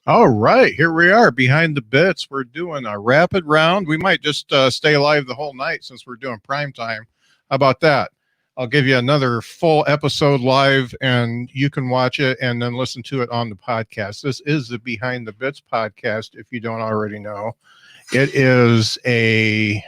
All right, here we are behind the bits. We're doing a rapid round. We might just stay alive the whole night since we're doing prime time. How about that? I'll give you another full episode live, and you can watch it and then listen to it on the podcast. This is the Behind the Bits podcast. If you don't already know, it is a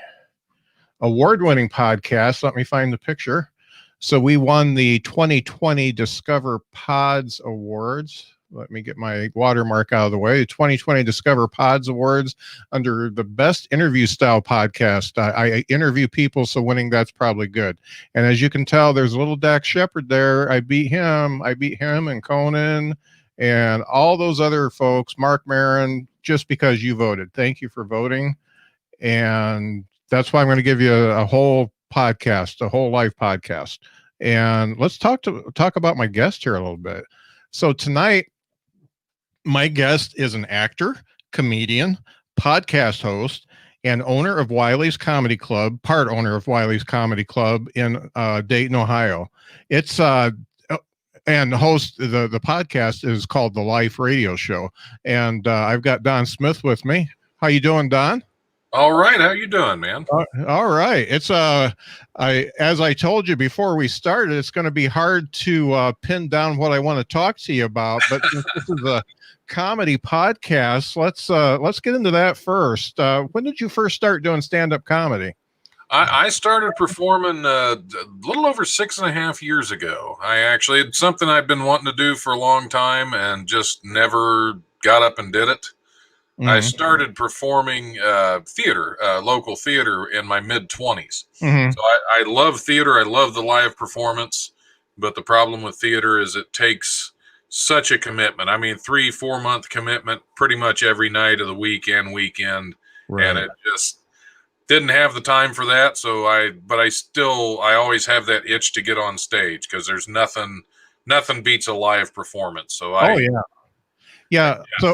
award-winning podcast. Let me find the picture. So we won the 2020 Discover Pods Awards. Let me get my watermark out of the way. 2020 Discover Pods Awards under the best interview style podcast. I interview people, so winning that's probably good. And as you can tell, there's a little Dak Shepard there. I beat him and Conan and all those other folks, Mark Maron, just because you voted. Thank you for voting. And that's why I'm going to give you a whole podcast, a whole live podcast. And let's talk about my guest here a little bit. So tonight, my guest is an actor, comedian, podcast host, and owner of Wiley's Comedy Club, part owner of Wiley's Comedy Club in Dayton, Ohio. It's and host the podcast is called The Life Radio Show. And I've got Don Smith with me. How you doing, Don? All right. How you doing, man? All right. It's as I told you before we started, it's going to be hard to pin down what I want to talk to you about, but this is a comedy podcast. Let's get into that first. When did you first start doing stand-up comedy? I started performing a little over 6.5 years ago. It's something I've been wanting to do for a long time and just never got up and did it. Mm-hmm. I started performing theater, local theater in my mid-20s. Mm-hmm. So I love theater. I love the live performance. But the problem with theater is it takes such a commitment. I mean, 3-4 month commitment pretty much every night of the week and weekend. Right. And it just didn't have the time for that. So I always have that itch to get on stage because there's nothing beats a live performance. So Yeah, so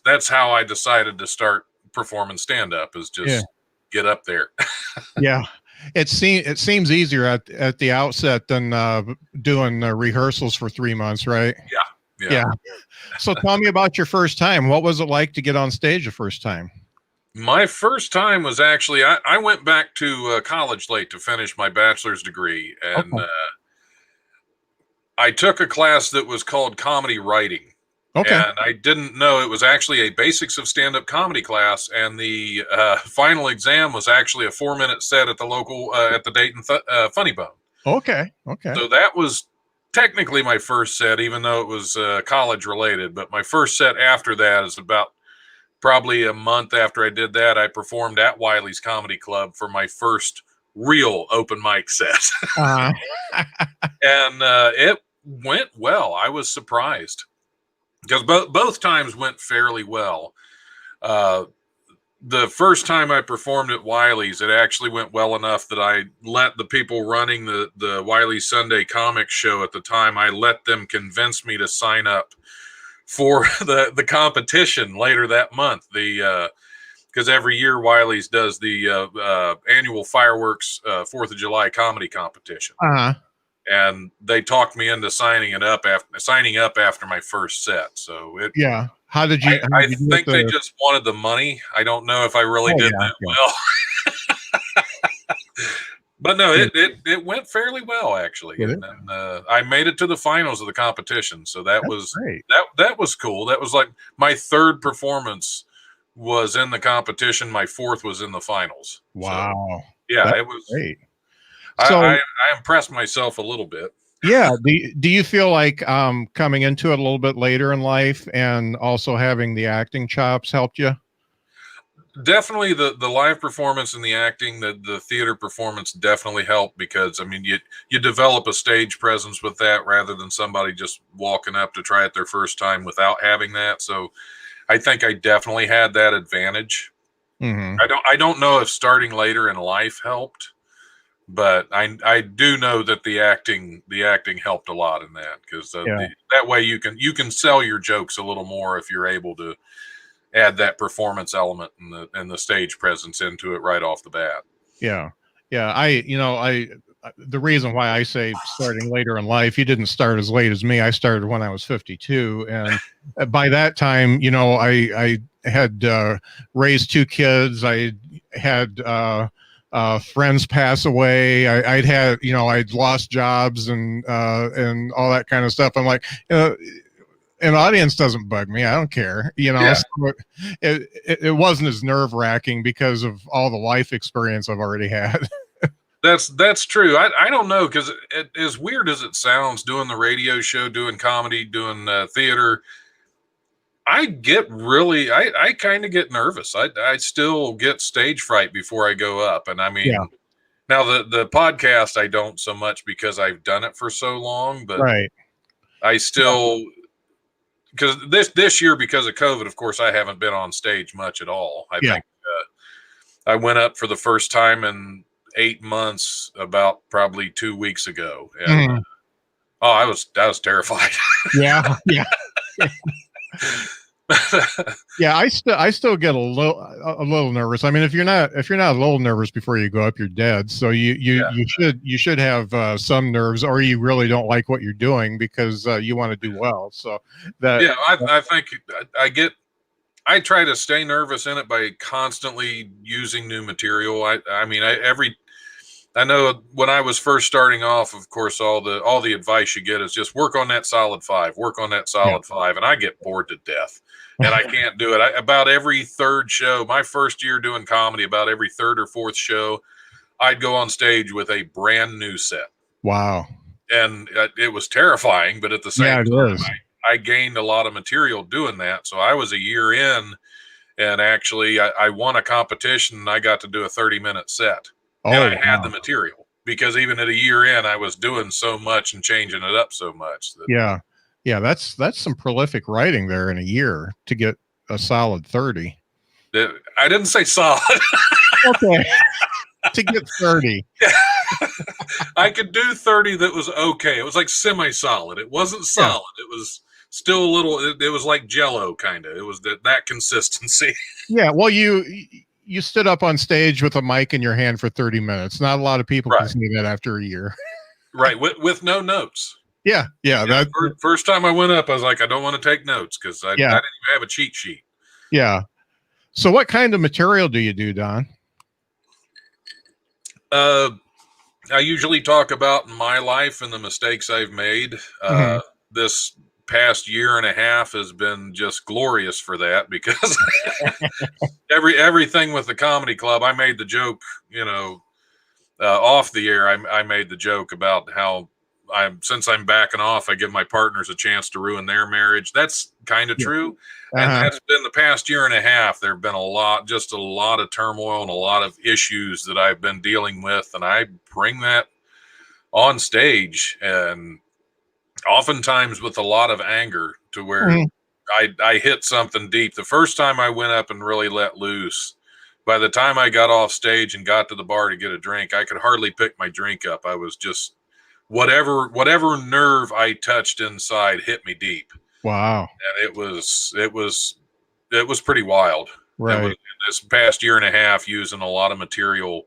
that's how I decided to start performing stand-up is just get up there. Yeah, it seems easier at the outset than doing rehearsals for 3 months, right? Yeah. So tell me about your first time. What was it like to get on stage the first time? My first time was actually I went back to college late to finish my bachelor's degree, and I took a class that was called comedy writing. Okay. And I didn't know it was actually a basics of stand-up comedy class, and the final exam was actually a 4-minute set at the local at the Dayton Funny Bone. Okay. So that was technically my first set, even though it was college related. But my first set after that is about probably a month after I did that. I performed at Wiley's Comedy Club for my first real open mic set, and it went well. I was surprised. Because both times went fairly well. The first time I performed at Wiley's, it actually went well enough that I let the people running the Wiley Sunday Comics show at the time, I let them convince me to sign up for the competition later that month. Because every year Wiley's does the annual fireworks 4th of July comedy competition. Uh-huh. And they talked me into signing up after my first set. So how did you? I think they just wanted the money. I don't know if I really did that well. But no, it went fairly well actually, and I made it to the finals of the competition. So that was great. That was cool. That was like my third performance was in the competition. My fourth was in the finals. Wow. So, it was great. So I impressed myself a little bit. Yeah. Do you feel like coming into it a little bit later in life and also having the acting chops helped you? Definitely the live performance and the acting, the theater performance definitely helped because, I mean, you develop a stage presence with that rather than somebody just walking up to try it their first time without having that. So I think I definitely had that advantage. Mm-hmm. I don't know if starting later in life helped. But I do know that the acting helped a lot in that because that way you can sell your jokes a little more if you're able to add that performance element and the stage presence into it right off the bat. Yeah. I the reason why I say starting later in life, you didn't start as late as me. I started when I was 52. And by that time, I had raised 2 kids. I had friends pass away. I'd had, I'd lost jobs and all that kind of stuff. I'm like, an audience doesn't bug me. I don't care. Yeah. So it wasn't as nerve wracking because of all the life experience I've already had. That's true. I don't know, because as weird as it sounds, doing the radio show, doing comedy, doing theater, I kind of get nervous. I still get stage fright before I go up. And I mean, Yeah. now the podcast, I don't so much because I've done it for so long, but Right. I still, because this year, because of COVID, of course, I haven't been on stage much at all. I think I went up for the first time in 8 months about probably 2 weeks ago. And I was terrified. Yeah. Yeah. Yeah, I still get a little nervous. I mean, if you're not a little nervous before you go up, you're dead. So you should have some nerves, or you really don't like what you're doing because you want to do well. So I think I try to stay nervous in it by constantly using new material. I know when I was first starting off, of course, all the advice you get is just work on that solid 5, and I get bored to death, and I can't do it. About every third show, my first year doing comedy, about every third or fourth show, I'd go on stage with a brand new set. Wow. And it was terrifying, but at the same time, I gained a lot of material doing that. So I was a year in, and actually I won a competition, and I got to do a 30-minute set. And I had the material, because even at a year in, I was doing so much and changing it up so much. Yeah, that's some prolific writing there in a year to get a solid 30. I didn't say solid. Okay. To get 30. I could do 30 that was okay. It was like semi-solid. It wasn't solid. Yeah. It was still a little, it was like Jell-O kind of. It was that consistency. Yeah, well, you stood up on stage with a mic in your hand for 30 minutes. Not a lot of people can see that after a year. Right, with no notes. Yeah. That first time I went up, I was like, I don't want to take notes, because I didn't even have a cheat sheet. Yeah. So what kind of material do you do, Don? I usually talk about my life and the mistakes I've made. This past year and a half has been just glorious for that, because everything with the comedy club, I made the joke, off the air. I made the joke about how since I'm backing off, I give my partners a chance to ruin their marriage. That's kind of true. And that's been the past year and a half. There've been a lot of turmoil and a lot of issues that I've been dealing with. And I bring that on stage, and oftentimes with a lot of anger, to where I hit something deep. The first time I went up and really let loose, by the time I got off stage and got to the bar to get a drink, I could hardly pick my drink up. I was just, whatever nerve I touched inside hit me deep. Wow. And it was pretty wild. Right. This past year and a half, using a lot of material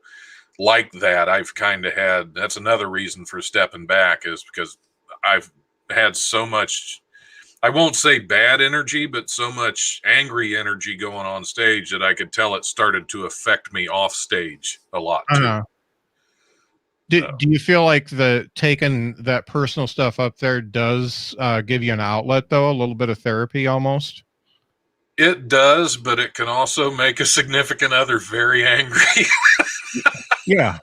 like that, I've kind of had, that's another reason for stepping back, is because I've had so much, I won't say bad energy, but so much angry energy going on stage that I could tell it started to affect me off stage a lot too. Do you feel like taking that personal stuff up there does give you an outlet, though? A little bit of therapy almost? It does, but it can also make a significant other very angry. Yeah.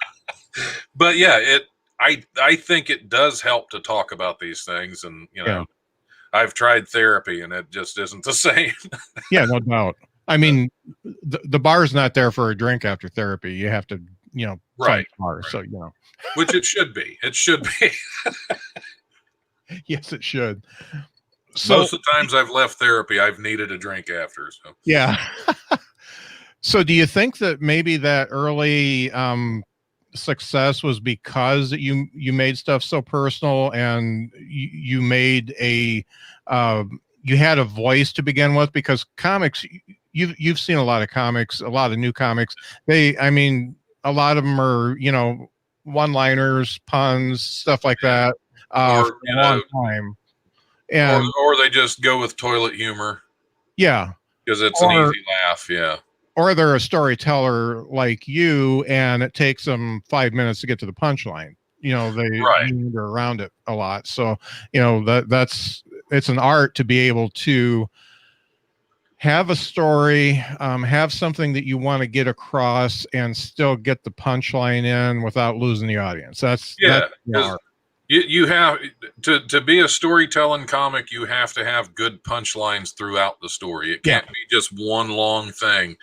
But yeah, I think it does help to talk about these things. And, I've tried therapy, and it just isn't the same. Yeah, no doubt. I mean, the bar's not there for a drink after therapy. You have to, right. Bar, right. So, Which it should be. It should be. Yes, it should. So, most of the times I've left therapy, I've needed a drink after. So. Yeah. So do you think that maybe that early success was because you made stuff so personal, and you made you had a voice to begin with? Because comics, you've seen a lot of comics, a lot of new comics. A lot of them are, one-liners, puns, stuff like that Or, for a long time. or And or they just go with toilet humor yeah, because it's an or easy laugh. Yeah. or they're a storyteller like you, and it takes them 5 minutes to get to the punchline. They Right. meander around it a lot. So, that's it's an art to be able to have a story, have something that you want to get across, and still get the punchline in without losing the audience. That's Yeah. the 'Cause art. you have to be a storytelling comic. You have to have good punchlines throughout the story. It Yeah. can't be just one long thing,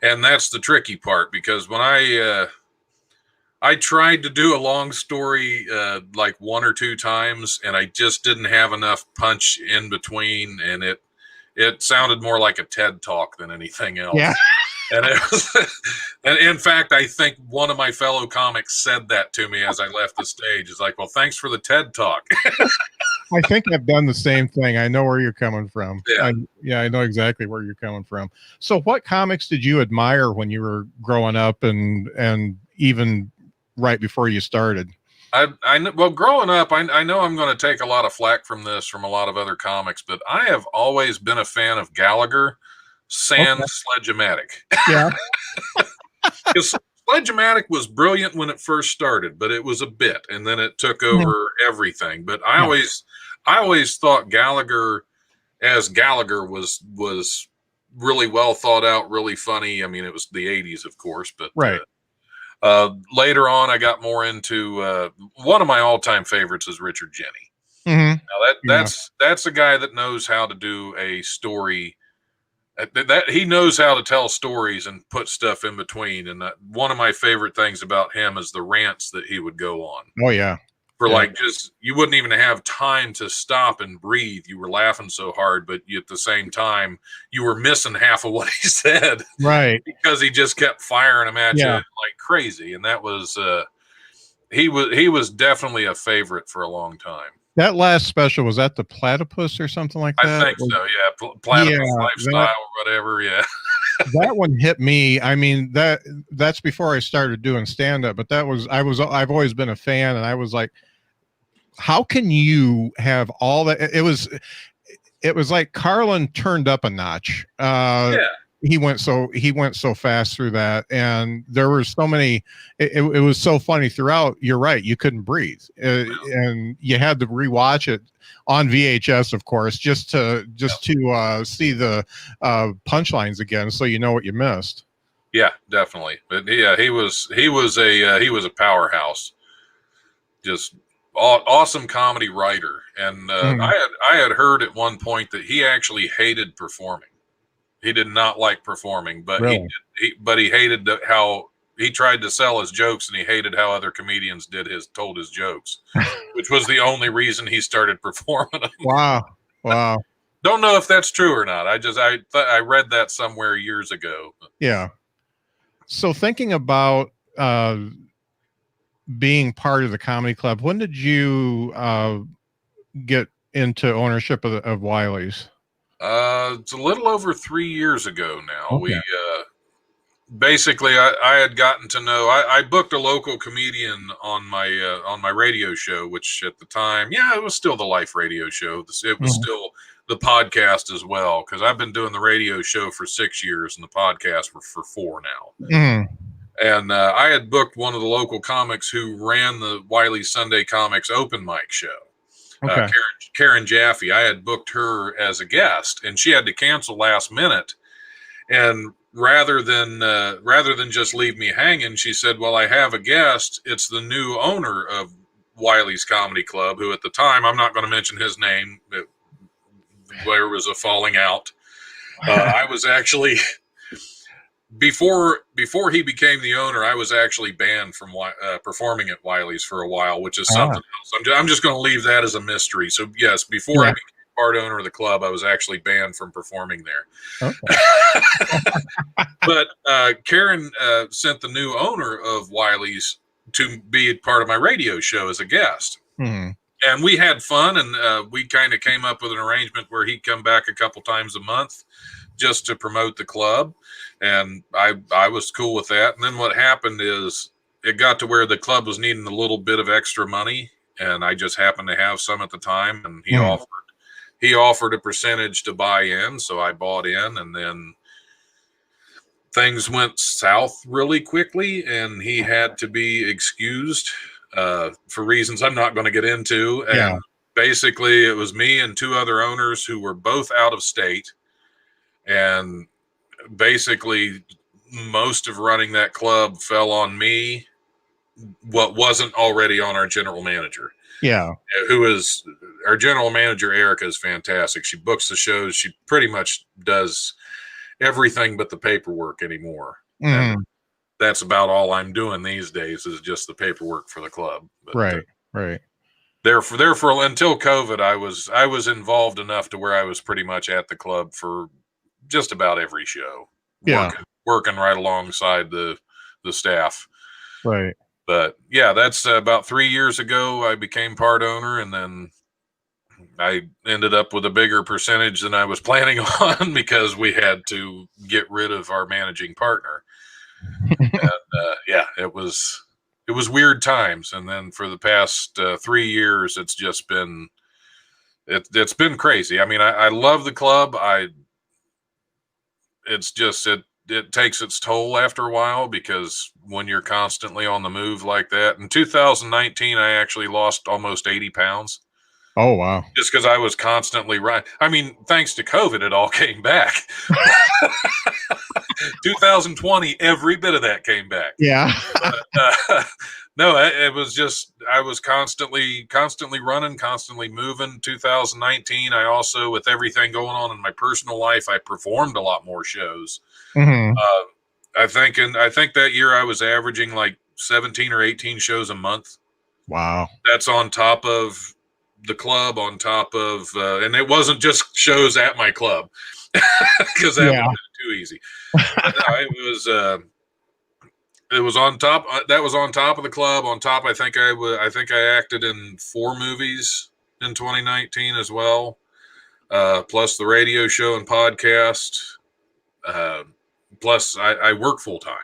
and that's the tricky part. Because when I tried to do a long story like one or two times, and I just didn't have enough punch in between, and it sounded more like a TED talk than anything else. Yeah. And it was, and in fact, I think one of my fellow comics said that to me as I left the stage. It's like, well, thanks for the TED talk. I think I've done the same thing. I know where you're coming from. Yeah. I know exactly where you're coming from. So what comics did you admire when you were growing up and even right before you started? Well, growing up, I know I'm going to take a lot of flack from this from a lot of other comics, but I have always been a fan of Gallagher, sans Sledge-O-Matic. Yeah. Because Sledge-O-Matic was brilliant when it first started, but it was a bit, and then it took over everything. But I always thought Gallagher as Gallagher was really well thought out, really funny. I mean, it was the 80s, of course, but right. Later on, I got more into one of my all-time favorites is Richard Jeni. Mm-hmm. Now that's a guy that knows how to do a story. That he knows how to tell stories and put stuff in between. And one of my favorite things about him is the rants that he would go on. Oh yeah. For like just you wouldn't even have time to stop and breathe. You were laughing so hard, but at the same time you were missing half of what he said, right? Because he just kept firing them at you like crazy. And that was he was definitely a favorite for a long time. That last special, was that the Platypus or something like that? I think so. Yeah, Platypus Lifestyle or whatever. Yeah. That one hit me. I mean, that's before I started doing stand-up, but I've always been a fan, and I was like, how can you have all that? It was like Carlin turned up a notch. He went so fast through that, and there were so many. It was so funny throughout. You're right, you couldn't breathe, and you had to rewatch it on VHS, of course, just to see the punchlines again, so you know what you missed. Yeah, definitely. But yeah, he was a powerhouse. Just awesome comedy writer, and I had heard at one point that he actually hated performing. He did not like performing, but really? he hated how he tried to sell his jokes, and he hated how other comedians told his jokes, which was the only reason he started performing them. Wow. Don't know if that's true or not. I read that somewhere years ago. Yeah. So thinking about being part of the comedy club, when did you get into ownership of Wiley's? It's a little over 3 years ago now. Okay. We basically I had gotten to know. I booked a local comedian on my radio show, which at the time, it was still the Life radio show. It was still the podcast as well, because I've been doing the radio show for 6 years and the podcast for 4 now. And I had booked one of the local comics who ran the Wiley Sunday Comics open mic show. Karen Jaffe. I had booked her as a guest, and she had to cancel last minute. And rather than just leave me hanging, she said, "Well, I have a guest. It's the new owner of Wiley's Comedy Club, who at the time, I'm not going to mention his name, there was a falling out. I was actually." Before he became the owner, I was actually banned from performing at Wiley's for a while, which is something else. I'm just going to leave that as a mystery. So yes, before I became part owner of the club, I was actually banned from performing there. Okay. But Karen sent the new owner of Wiley's to be part of my radio show as a guest. And we had fun, and we kind of came up with an arrangement where he'd come back a couple times a month just to promote the club. And I was cool with that. And then what happened is it got to where the club was needing a little bit of extra money, and I just happened to have some at the time, and he offered a percentage to buy in, so I bought in, and then things went south really quickly, and he had to be excused for reasons I'm not going to get into. And basically, it was me and two other owners who were both out of state, and basically most of running that club fell on me, what wasn't already on our general manager. Yeah. Who is our general manager? Erica is fantastic. She books the shows. She pretty much does everything but the paperwork anymore. And that's about all I'm doing these days is just the paperwork for the club. But, right. Therefore, until COVID, I was involved enough to where I was pretty much at the club for just about every show. Working right alongside the staff. Right. But yeah, that's about 3 years ago. I became part owner, and then I ended up with a bigger percentage than I was planning on because we had to get rid of our managing partner. And it was weird times. And then for the past 3 years, it's just been it's been crazy. I mean, I love the club. It takes its toll after a while because when you're constantly on the move like that. In 2019, I actually lost almost 80 pounds. Oh, wow. Just because I was constantly running. I mean, thanks to COVID, it all came back. 2020, every bit of that came back. Yeah. No, it was just, I was constantly running, constantly moving. 2019, I also, with everything going on in my personal life, I performed a lot more shows. I think that year I was averaging like 17 or 18 shows a month. Wow. That's on top of the club, on top of, and it wasn't just shows at my club because that would have been too easy. But no, it was on top. That was on top of the club. On top, I think I acted in 4 movies in 2019 as well, plus the radio show and podcast. Plus, I work full time.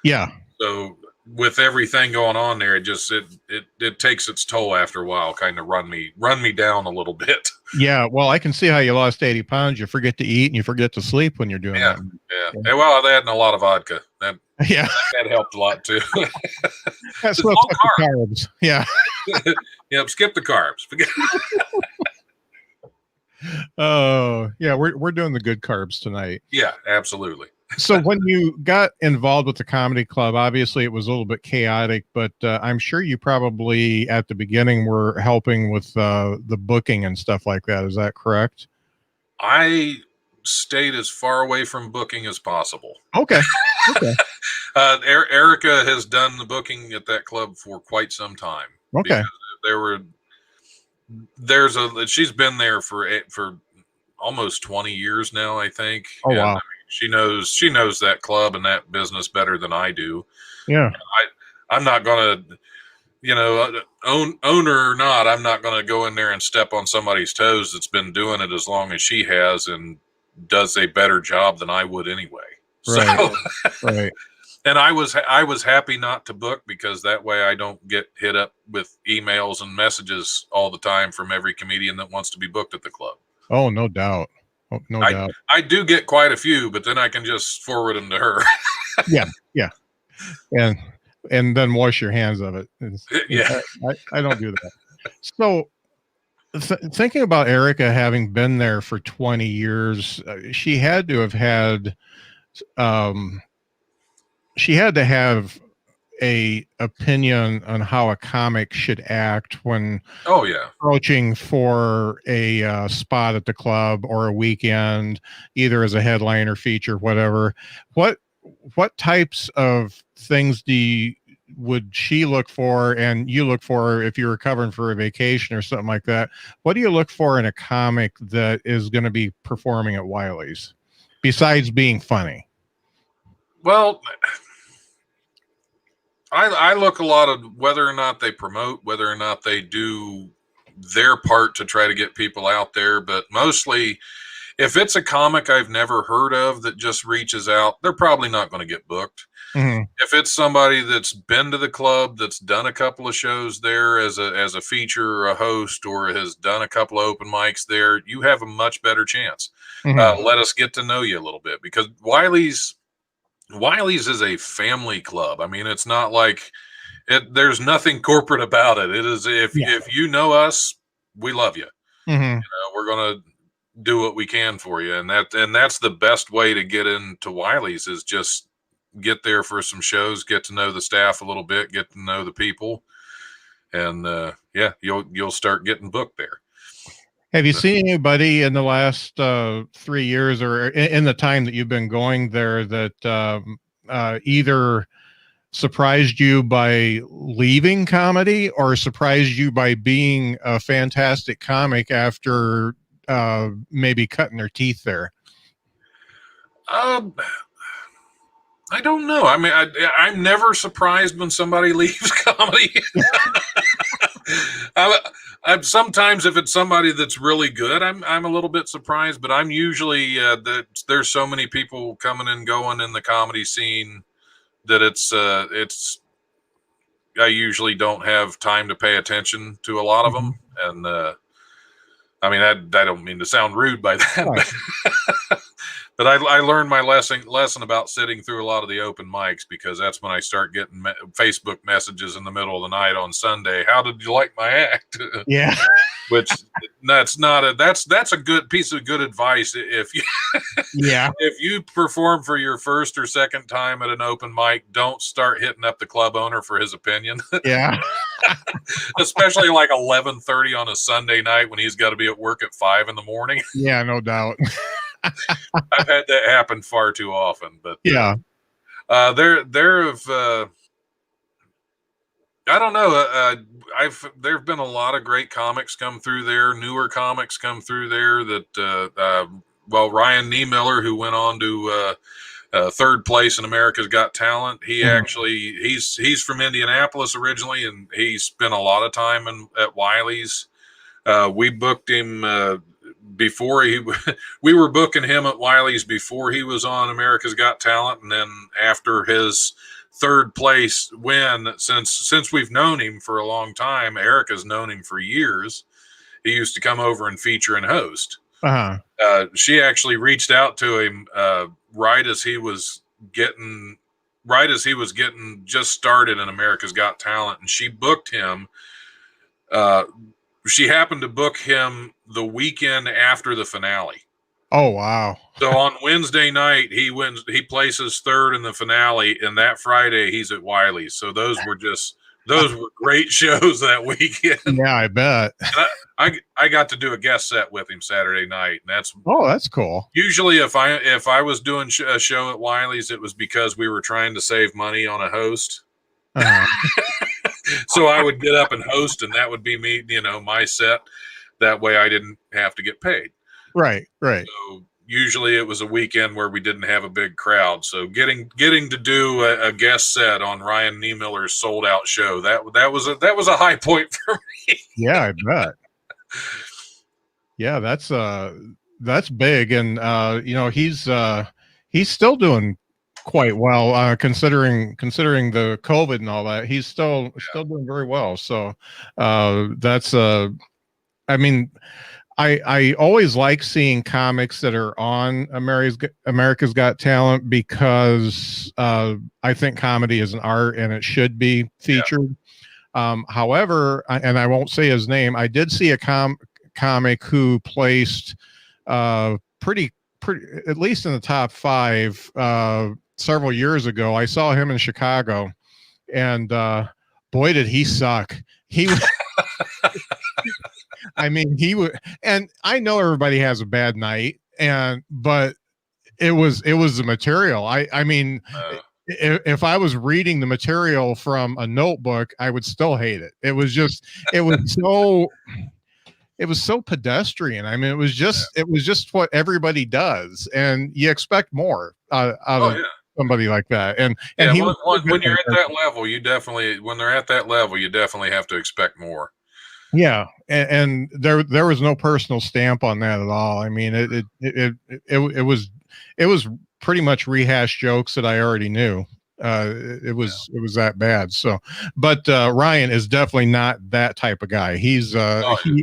Yeah. So with everything going on there, it takes its toll after a while. Kind of run me down a little bit. Yeah. Well, I can see how you lost 80 pounds. You forget to eat and you forget to sleep when you're doing that. Yeah. Well, I had a lot of vodka. That helped a lot too. That's low carbs. Yeah. Yep. Skip the carbs. Oh, yeah. We're doing the good carbs tonight. Yeah, absolutely. So when you got involved with the comedy club, obviously it was a little bit chaotic, but I'm sure you probably at the beginning were helping with the booking and stuff like that. Is that correct? I stayed as far away from booking as possible. Okay. Erica has done the booking at that club for quite some time. Okay. She's been there for almost 20 years now, I think. Oh, wow. She knows that club and that business better than I do. Yeah. I'm not going to, owner or not, I'm not going to go in there and step on somebody's toes that's been doing it as long as she has and does a better job than I would anyway. Right. So, right. And I was happy not to book because that way I don't get hit up with emails and messages all the time from every comedian that wants to be booked at the club. Oh, no doubt. Oh, no doubt. I do get quite a few, but then I can just forward them to her. Yeah. And then wash your hands of it. I don't do that. So thinking about Erica having been there for 20 years, she had to have had, she had to have a opinion on how a comic should act when approaching for a spot at the club or a weekend, either as a headliner, feature, whatever. What types of things would she look for and you look for if you were covering for a vacation or something like that? What do you look for in a comic that is going to be performing at Wiley's besides being funny? Well, I look a lot of whether or not they promote, whether or not they do their part to try to get people out there. But mostly if it's a comic I've never heard of that just reaches out, they're probably not going to get booked. Mm-hmm. If it's somebody that's been to the club, that's done a couple of shows there as a feature or a host, or has done a couple of open mics there, you have a much better chance. Mm-hmm. Let us get to know you a little bit, because Wiley's is a family club. I mean, it's not like there's nothing corporate about it. It is, if you know us, we love you. Mm-hmm. We're gonna do what we can for you, and that's the best way to get into Wiley's, is just get there for some shows, get to know the staff a little bit, get to know the people, and you'll start getting booked there. Have you seen anybody in the last 3 years, or in the time that you've been going there, that either surprised you by leaving comedy, or surprised you by being a fantastic comic after maybe cutting their teeth there? I don't know. I mean, I'm never surprised when somebody leaves comedy. I'm sometimes, if it's somebody that's really good, I'm a little bit surprised, but I'm usually there's so many people coming and going in the comedy scene that it's I usually don't have time to pay attention to a lot of them, and I mean, I don't mean to sound rude by that, Right. but I learned my lesson about sitting through a lot of the open mics, because that's when I start getting Facebook messages in the middle of the night on Sunday. How did you like my act? Yeah. Which that's a good piece of good advice. If you if you perform for your first or second time at an open mic, don't start hitting up the club owner for his opinion. Yeah. Especially like 11:30 on a Sunday night when he's got to be at work at 5 in the morning. Yeah, no doubt. I've had that happen far too often, but yeah. there have I don't know. There've been a lot of great comics come through there, newer comics come through there. That Ryan Niemiller, who went on to third place in America's Got Talent, he's from Indianapolis originally, and he spent a lot of time at Wiley's. We booked him before we were booking him at Wiley's before he was on America's Got Talent, and then after his third place win, since we've known him for a long time, Erica's known him for years. He used to come over and feature and host. She actually reached out to him right as he was getting just started in America's Got Talent, and she booked him. She happened to book him the weekend after the finale. Oh, wow. So on Wednesday night, he places third in the finale, and that Friday he's at Wiley's. So those were great shows that weekend. Yeah, I bet. I got to do a guest set with him Saturday night, and that's cool. Usually if I was doing a show at Wiley's, it was because we were trying to save money on a host. So I would get up and host, and that would be me, my set. That way I didn't have to get paid. Right. So usually it was a weekend where we didn't have a big crowd. So getting to do a guest set on Ryan Niemiller's sold out show, that was a high point for me. Yeah, I bet. Yeah, that's big, and he's still doing quite well, considering the COVID and all that. He's still doing very well. So that's I mean, I always like seeing comics that are on America's Got Talent, because I think comedy is an art and it should be featured. However, and I won't say his name, I did see a comic who placed pretty at least in the top 5 several years ago. I saw him in Chicago, and boy, did he suck. He was I mean, he would, and I know everybody has a bad night, but it was the material. I mean, if I was reading the material from a notebook, I would still hate it. It was so pedestrian. I mean, it was just what everybody does, and you expect more out of somebody like that. And when you're at that level, when they're at that level, you definitely have to expect more. Yeah, and there was no personal stamp on that at all. I mean, it was pretty much rehashed jokes that I already knew. It was that bad. So, but Ryan is definitely not that type of guy. Oh, He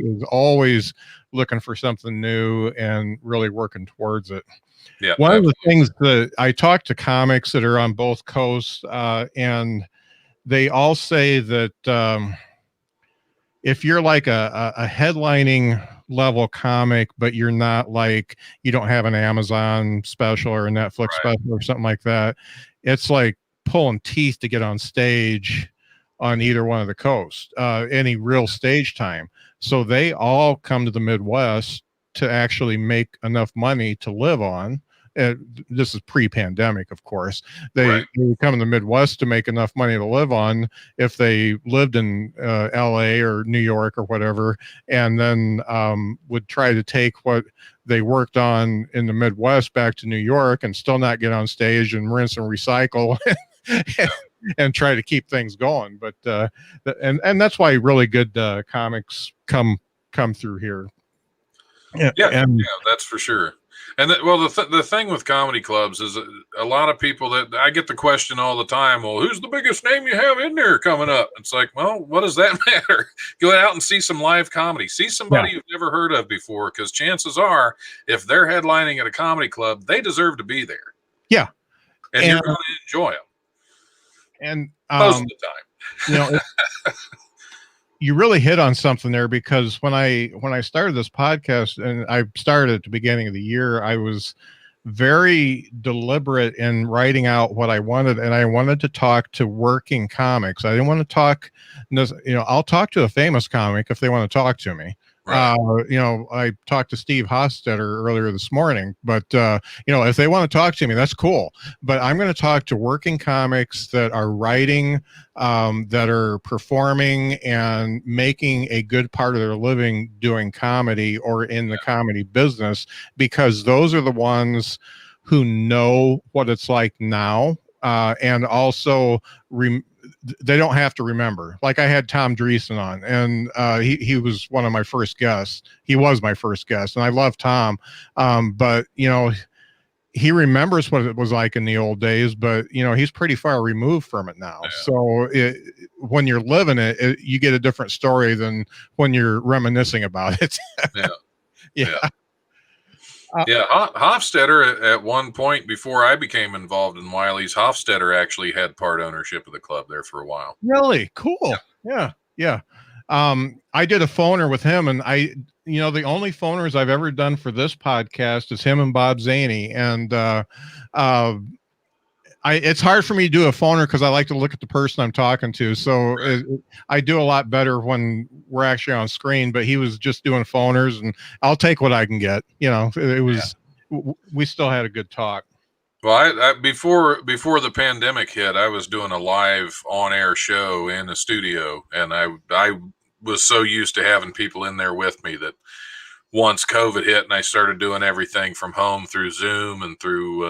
is always looking for something new and really working towards it. yeah, One of the absolutely. things that I talk to comics that are on both coasts, and they all say that. If you're like a headlining level comic, but you're not like, you don't have an Amazon special or a Netflix Right. special or something like that, it's like pulling teeth to get on stage on either one of the coasts, any real stage time. So they all come to the Midwest to actually make enough money to live on. This is pre-pandemic, of course. They come in the Midwest to make enough money to live on if they lived in LA or New York or whatever, and then would try to take what they worked on in the Midwest back to New York and still not get on stage and rinse and recycle and try to keep things going. But and that's why really good comics come through here. Yeah, And that's for sure. And well, the thing with comedy clubs is a lot of people that I get the question all the time. Well, who's the biggest name you have in there coming up? It's like, well, what does that matter? Go out and see some live comedy. See somebody yeah, you've never heard of before, because chances are, if they're headlining at a comedy club, they deserve to be there, yeah, and you're and going to enjoy them and most of the time. you know, you really hit on something there, because when I started this podcast, and I started at the beginning of the year, I was very deliberate in writing out what I wanted, and I wanted to talk to working comics. I didn't want to talk, I'll talk to a famous comic if they want to talk to me. Right. I talked to Steve Hostetter earlier this morning, but if they want to talk to me, that's cool. But I'm going to talk to working comics that are writing, that are performing and making a good part of their living doing comedy or in the comedy business, because those are the ones who know what it's like now, and also they don't have to remember. Like, I had Tom Dreesen on, and he was one of my first guests. He was my first guest, and I love Tom, but he remembers what it was like in the old days, but he's pretty far removed from it now. Yeah. So when you're living it, you get a different story than when you're reminiscing about it. Yeah. Yeah. Yeah, Hofstetter at one point before I became involved in Wiley's, Hofstetter actually had part ownership of the club there for a while. Really cool. Yeah. Yeah. I did a phoner with him, and the only phoners I've ever done for this podcast is him and Bob Zaney. And it's hard for me to do a phoner because I like to look at the person I'm talking to. So Right. I do a lot better when we're actually on screen, but he was just doing phoners, and I'll take what I can get. It was, we still had a good talk. Well, I before the pandemic hit, I was doing a live on-air show in the studio, and I was so used to having people in there with me that once COVID hit and I started doing everything from home through Zoom and through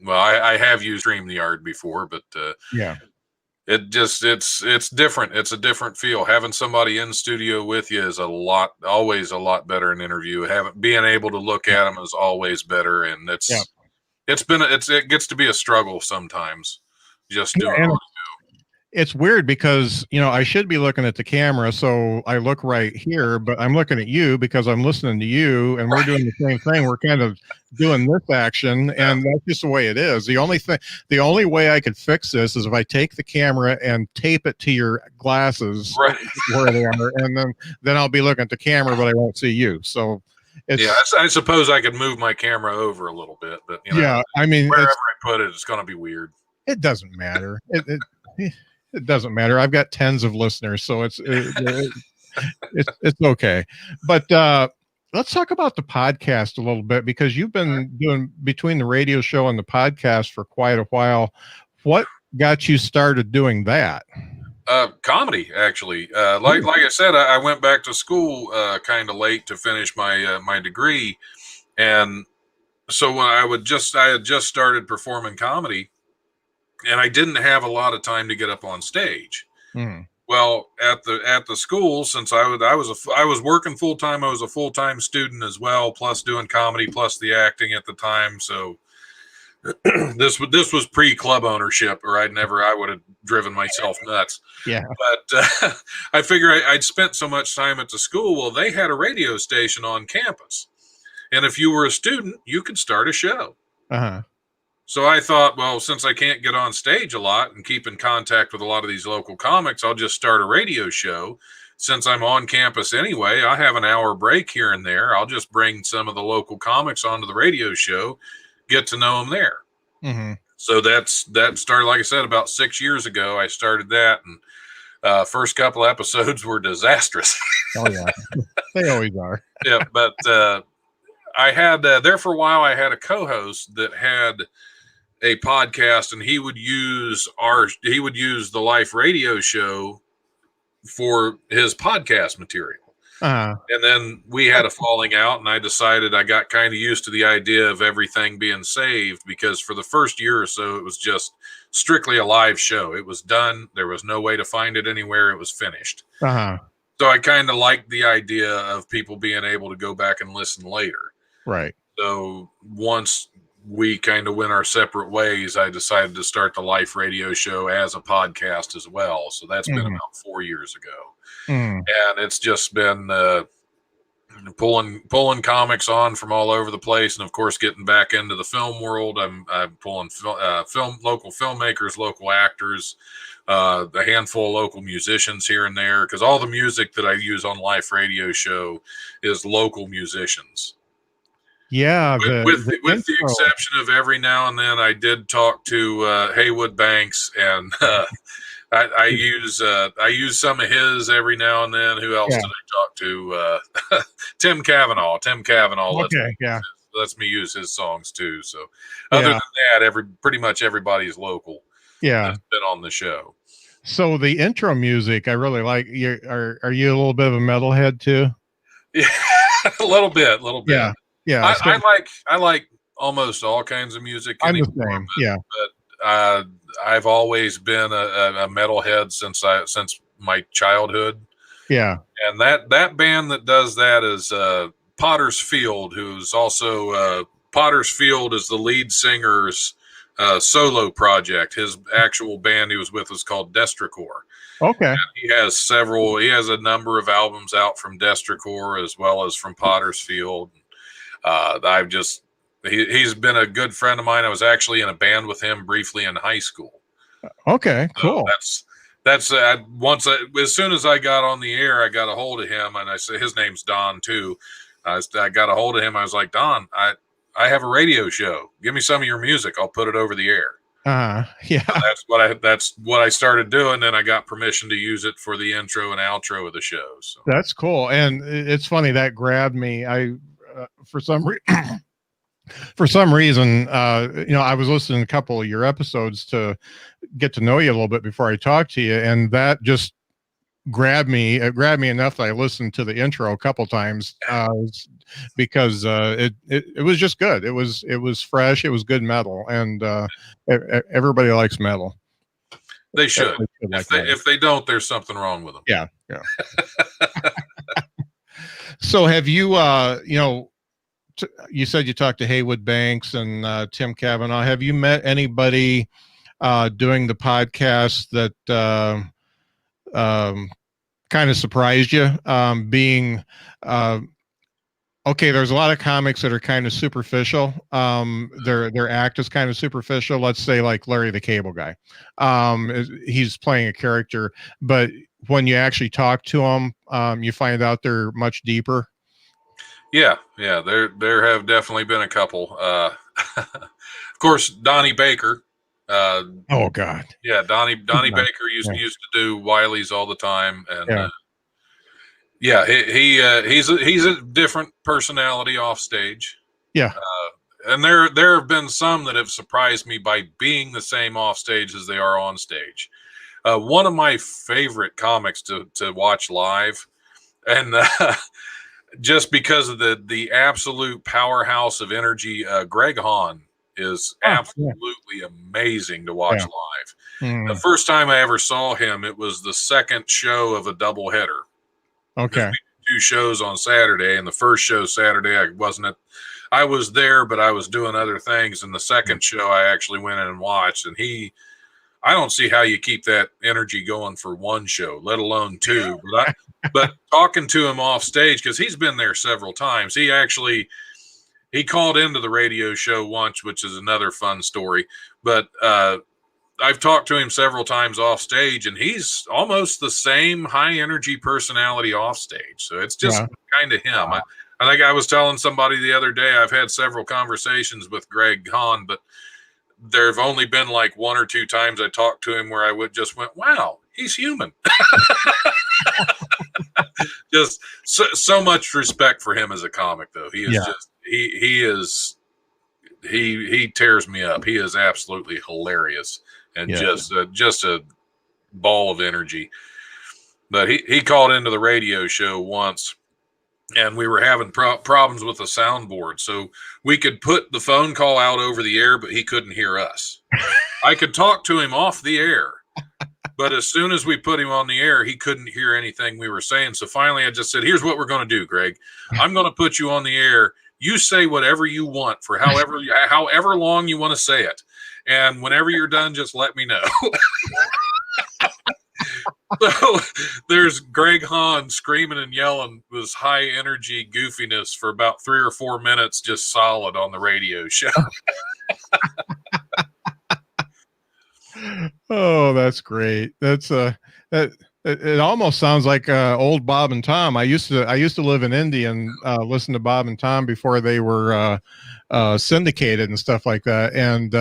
I have used StreamYard before, but Yeah. it's different. It's a different feel. Having somebody in studio with you is always a lot better in interview. Being able to look at them is always better, and it gets to be a struggle sometimes just doing And audio. it's weird because I should be looking at the camera, so I look right here, but I'm looking at you because I'm listening to you, and we're doing the same thing. We're kind of doing this action, and that's just the way it is. The only way I could fix this is if I take the camera and tape it to your glasses, Right. where they are, and then I'll be looking at the camera, but I won't see you. So I suppose I could move my camera over a little bit, but yeah, I mean, wherever I put it, it's going to be weird. It doesn't matter. It doesn't matter. I've got tens of listeners, so it's okay. But let's talk about the podcast a little bit, because you've been doing between the radio show and the podcast for quite a while. What got you started doing that? Comedy, actually. Like I said, I went back to school kind of late to finish my degree, and so when I had just started performing comedy, and I didn't have a lot of time to get up on stage. Mm. Well, at the school, since I was working full time, I was a full time student as well, plus doing comedy, plus the acting at the time. So this was pre club ownership, or I would have driven myself nuts. Yeah. But I figure I'd spent so much time at the school. Well, they had a radio station on campus, and if you were a student, you could start a show. Uh-huh. So I thought, well, since I can't get on stage a lot and keep in contact with a lot of these local comics, I'll just start a radio show. Since I'm on campus anyway, I have an hour break here and there. I'll just bring some of the local comics onto the radio show, get to know them there. Mm-hmm. So that started, like I said, about 6 years ago. I started that, and first couple of episodes were disastrous. Oh yeah, they always are. Yeah, but I had there for a while. I had a co-host that had a podcast, and he would use the Life radio show for his podcast material. Uh-huh. And then we had a falling out, and I decided I got kind of used to the idea of everything being saved, because for the first year or so, it was just strictly a live show. It was done. There was no way to find it anywhere. It was finished. Uh-huh. So I kind of liked the idea of people being able to go back and listen later. Right. So once we kind of went our separate ways, I decided to start the Life radio show as a podcast as well. So that's been about 4 years ago. And it's just been pulling comics on from all over the place, and of course getting back into the film world. I'm pulling local filmmakers, local actors, a handful of local musicians here and there, because all the music that I use on Life radio show is local musicians. Yeah, with the exception of every now and then I did talk to Haywood Banks, and I use some of his every now and then. Who else did I talk to? Tim Cavanaugh. Okay, lets me use his songs too. So other than that, pretty much everybody's local. Yeah, that's been on the show. So the intro music, I really like. Are you a little bit of a metalhead too? Yeah, a little bit. Yeah. Yeah, I like almost all kinds of music. I'm the same. But I've always been a metalhead since my childhood. Yeah, and that band that does that is Potter's Field, who's also Potter's Field is the lead singer's solo project. His actual band he was with was called Destricore. Okay. And he has a number of albums out from Destricore as well as from Potter's Field. He's been a good friend of mine. I was actually in a band with him briefly in high school. Okay, cool. So as soon as I got on the air, I got a hold of him, and I said his name's Don too. I got a hold of him. I was like, Don, I have a radio show. Give me some of your music. I'll put it over the air. Yeah. So that's what I started doing. Then I got permission to use it for the intro and outro of the show. So that's cool. And it's funny that grabbed me. For some reason, I was listening to a couple of your episodes to get to know you a little bit before I talked to you, and that just grabbed me. It grabbed me enough that I listened to the intro a couple times because it was just good. It was fresh. It was good metal, and everybody likes metal. They should. If they don't, there's something wrong with them. Yeah. So have you, you said you talked to Haywood Banks and Tim Cavanaugh. Have you met anybody doing the podcast that kind of surprised you? There's a lot of comics that are kind of superficial. Their act is kind of superficial. Let's say like Larry the Cable Guy. He's playing a character, but when you actually talk to them, you find out they're much deeper. Yeah. There have definitely been a couple. Of course, Donnie Baker. Oh God. Yeah, Donnie Baker used to do Wiley's all the time, and he's a different personality off stage. Yeah. And there have been some that have surprised me by being the same off stage as they are on stage. One of my favorite comics to watch live, and just because of the absolute powerhouse of energy, Greg Hahn is absolutely amazing to watch live. The Mm. first time I ever saw him, it was the second show of a doubleheader. Okay. 2 shows on Saturday, and the first show Saturday I was there, but I was doing other things. And the second show I actually went in and watched, and I don't see how you keep that energy going for one show, let alone 2. But talking to him off stage, because he's been there several times, he called into the radio show once, which is another fun story. But I've talked to him several times off stage, and he's almost the same high energy personality off stage. So it's just kind of him. I think I was telling somebody the other day, I've had several conversations with Greg Hahn, but there have only been like 1 or 2 times I talked to him where I went, wow, he's human. Just so much respect for him as a comic, though. He is he tears me up. He is absolutely hilarious and just a ball of energy. But he called into the radio show once, and we were having problems with the soundboard. So we could put the phone call out over the air, but he couldn't hear us. I could talk to him off the air, but as soon as we put him on the air, he couldn't hear anything we were saying. So finally I just said, here's what we're going to do, Greg. I'm going to put you on the air. You say whatever you want for however long you want to say it. And whenever you're done, just let me know. So there's Greg Hahn screaming and yelling this high energy goofiness for about 3 or 4 minutes, just solid on the radio show. Oh, that's great. That's it almost sounds like old Bob and Tom. I used to live in Indy and listen to Bob and Tom before they were syndicated and stuff like that. And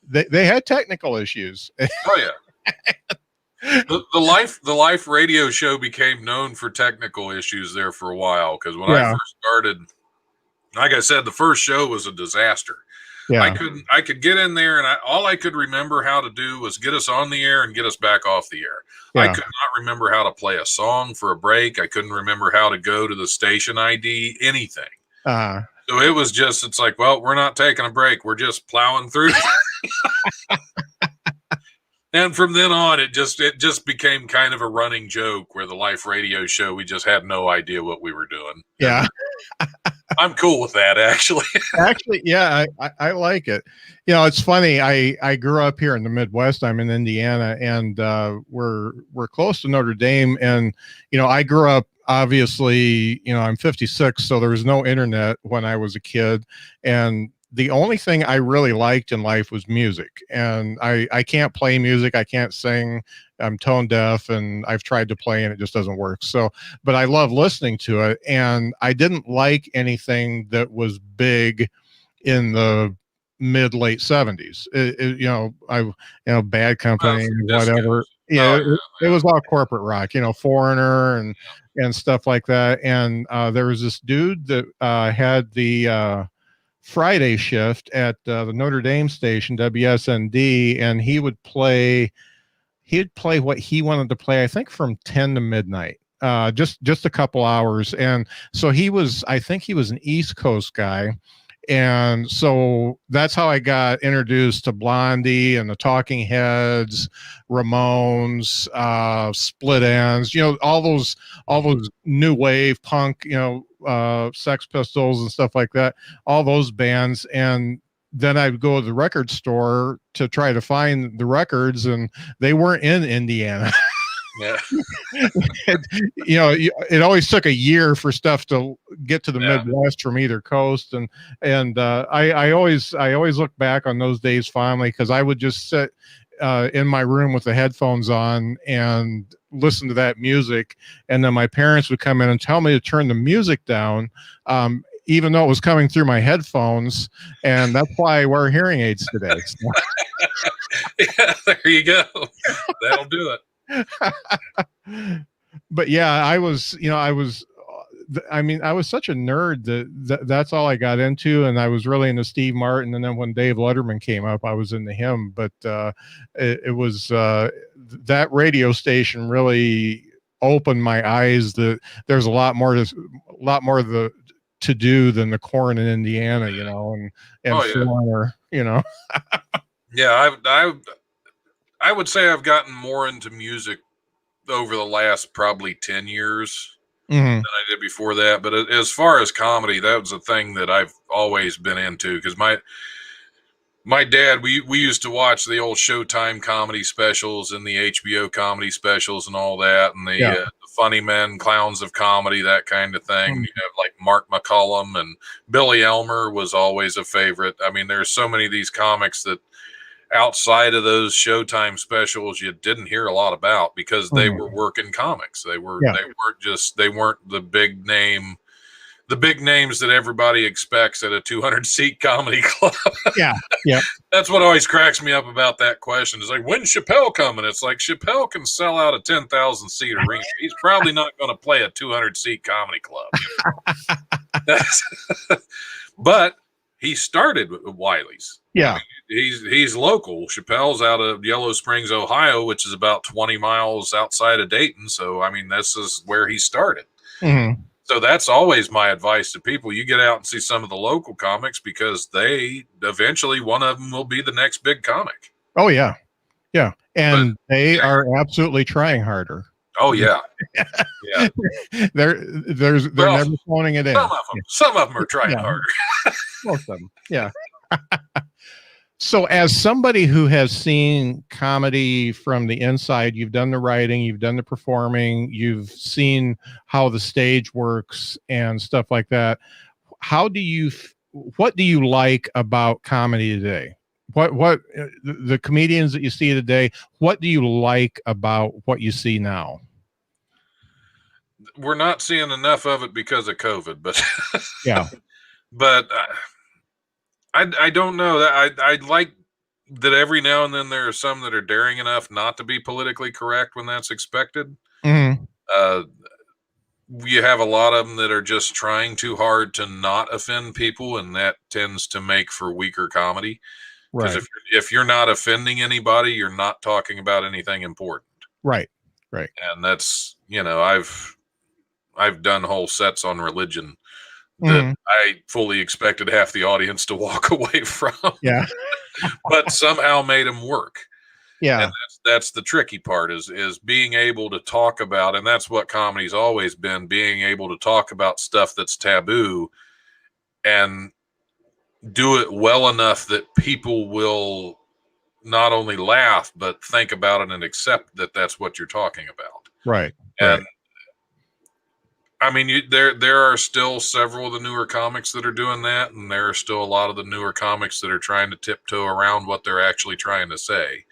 they had technical issues. Oh yeah. The life radio show became known for technical issues there for a while, because when I first started, like I said, the first show was a disaster. Yeah. I could get in there, and all I could remember how to do was get us on the air and get us back off the air. Yeah. I could not remember how to play a song for a break. I couldn't remember how to go to the station ID, anything. So it was just, it's like, well, we're not taking a break. We're just plowing through. And from then on, it just became kind of a running joke where the life radio show, we just had no idea what we were doing. Yeah. I'm cool with that, actually. Actually, yeah, I like it. You know, it's funny. I grew up here in the Midwest. I'm in Indiana, and we're close to Notre Dame. And, you know, I grew up, obviously, you know, I'm 56, so there was no internet when I was a kid. And the only thing I really liked in life was music. And I can't play music. I can't sing. I'm tone deaf, and I've tried to play and it just doesn't work. So, but I love listening to it. And I didn't like anything that was big in the late 70s. Bad Company, whatever. Yeah, it was all corporate rock, you know, Foreigner and stuff like that. And there was this dude that had the Friday shift at the Notre Dame station, WSND, and he'd play what he wanted to play, I think from 10 to midnight, just a couple hours. And so I think he was an East Coast guy. And so that's how I got introduced to Blondie and the Talking Heads, Ramones, Split Enz, you know, all those new wave punk, you know, Sex Pistols and stuff like that, all those bands. And then I'd go to the record store to try to find the records, and they weren't in Indiana. Yeah. You know, it always took a year for stuff to get to the Midwest from either coast. And I always look back on those days fondly, because I would just sit in my room with the headphones on and listen to that music. And then my parents would come in and tell me to turn the music down, even though it was coming through my headphones. And that's why I wear hearing aids today. So. Yeah, there you go. That'll do it. But yeah, I was such a nerd that's all I got into. And I was really into Steve Martin. And then when Dave Letterman came up, I was into him. But it was that radio station really opened my eyes that there's a lot more to do than the corn in Indiana, you know, and Foreigner, you know. Yeah, I would say I've gotten more into music over the last probably 10 years than I did before that. But as far as comedy, that was a thing that I've always been into, because my dad, we used to watch the old Showtime comedy specials and the HBO comedy specials and all that, and the funny men, clowns of comedy, that kind of thing. You have like Mark McCullum, and Billy Elmer was always a favorite. I mean, there's so many of these comics that outside of those Showtime specials you didn't hear a lot about, because they were working comics. They weren't the big names that everybody expects at a 200-seat comedy club. Yeah. That's what always cracks me up about that question. It's like, when's Chappelle coming? It's like, Chappelle can sell out a 10,000-seat arena. He's probably not going to play a 200-seat comedy club. But he started with Wiley's. Yeah. I mean, he's local. Chappelle's out of Yellow Springs, Ohio, which is about 20 miles outside of Dayton. So, I mean, this is where he started. So that's always my advice to people. You get out and see some of the local comics, because they eventually, one of them will be the next big comic. Oh, yeah. Yeah. And they are absolutely trying harder. Oh, yeah. Yeah. They're never phoning it in. Some of them are trying harder. Most of them. Yeah. So as somebody who has seen comedy from the inside, you've done the writing, you've done the performing, you've seen how the stage works and stuff like that. What do you like about comedy today? What the comedians that you see today, what do you like about what you see now? We're not seeing enough of it because of COVID, but yeah. But I don't know that I like that every now and then there are some that are daring enough not to be politically correct when that's expected. You have a lot of them that are just trying too hard to not offend people, and that tends to make for weaker comedy. Because if you're not offending anybody, you're not talking about anything important. Right. And that's, I've done whole sets on religion that I fully expected half the audience to walk away from. Yeah. But somehow made them work. Yeah. And that's the tricky part is being able to talk about, and that's what comedy's always been, being able to talk about stuff that's taboo and do it well enough that people will not only laugh, but think about it and accept that that's what you're talking about. Right. And I mean, there are still several of the newer comics that are doing that, and there are still a lot of the newer comics that are trying to tiptoe around what they're actually trying to say.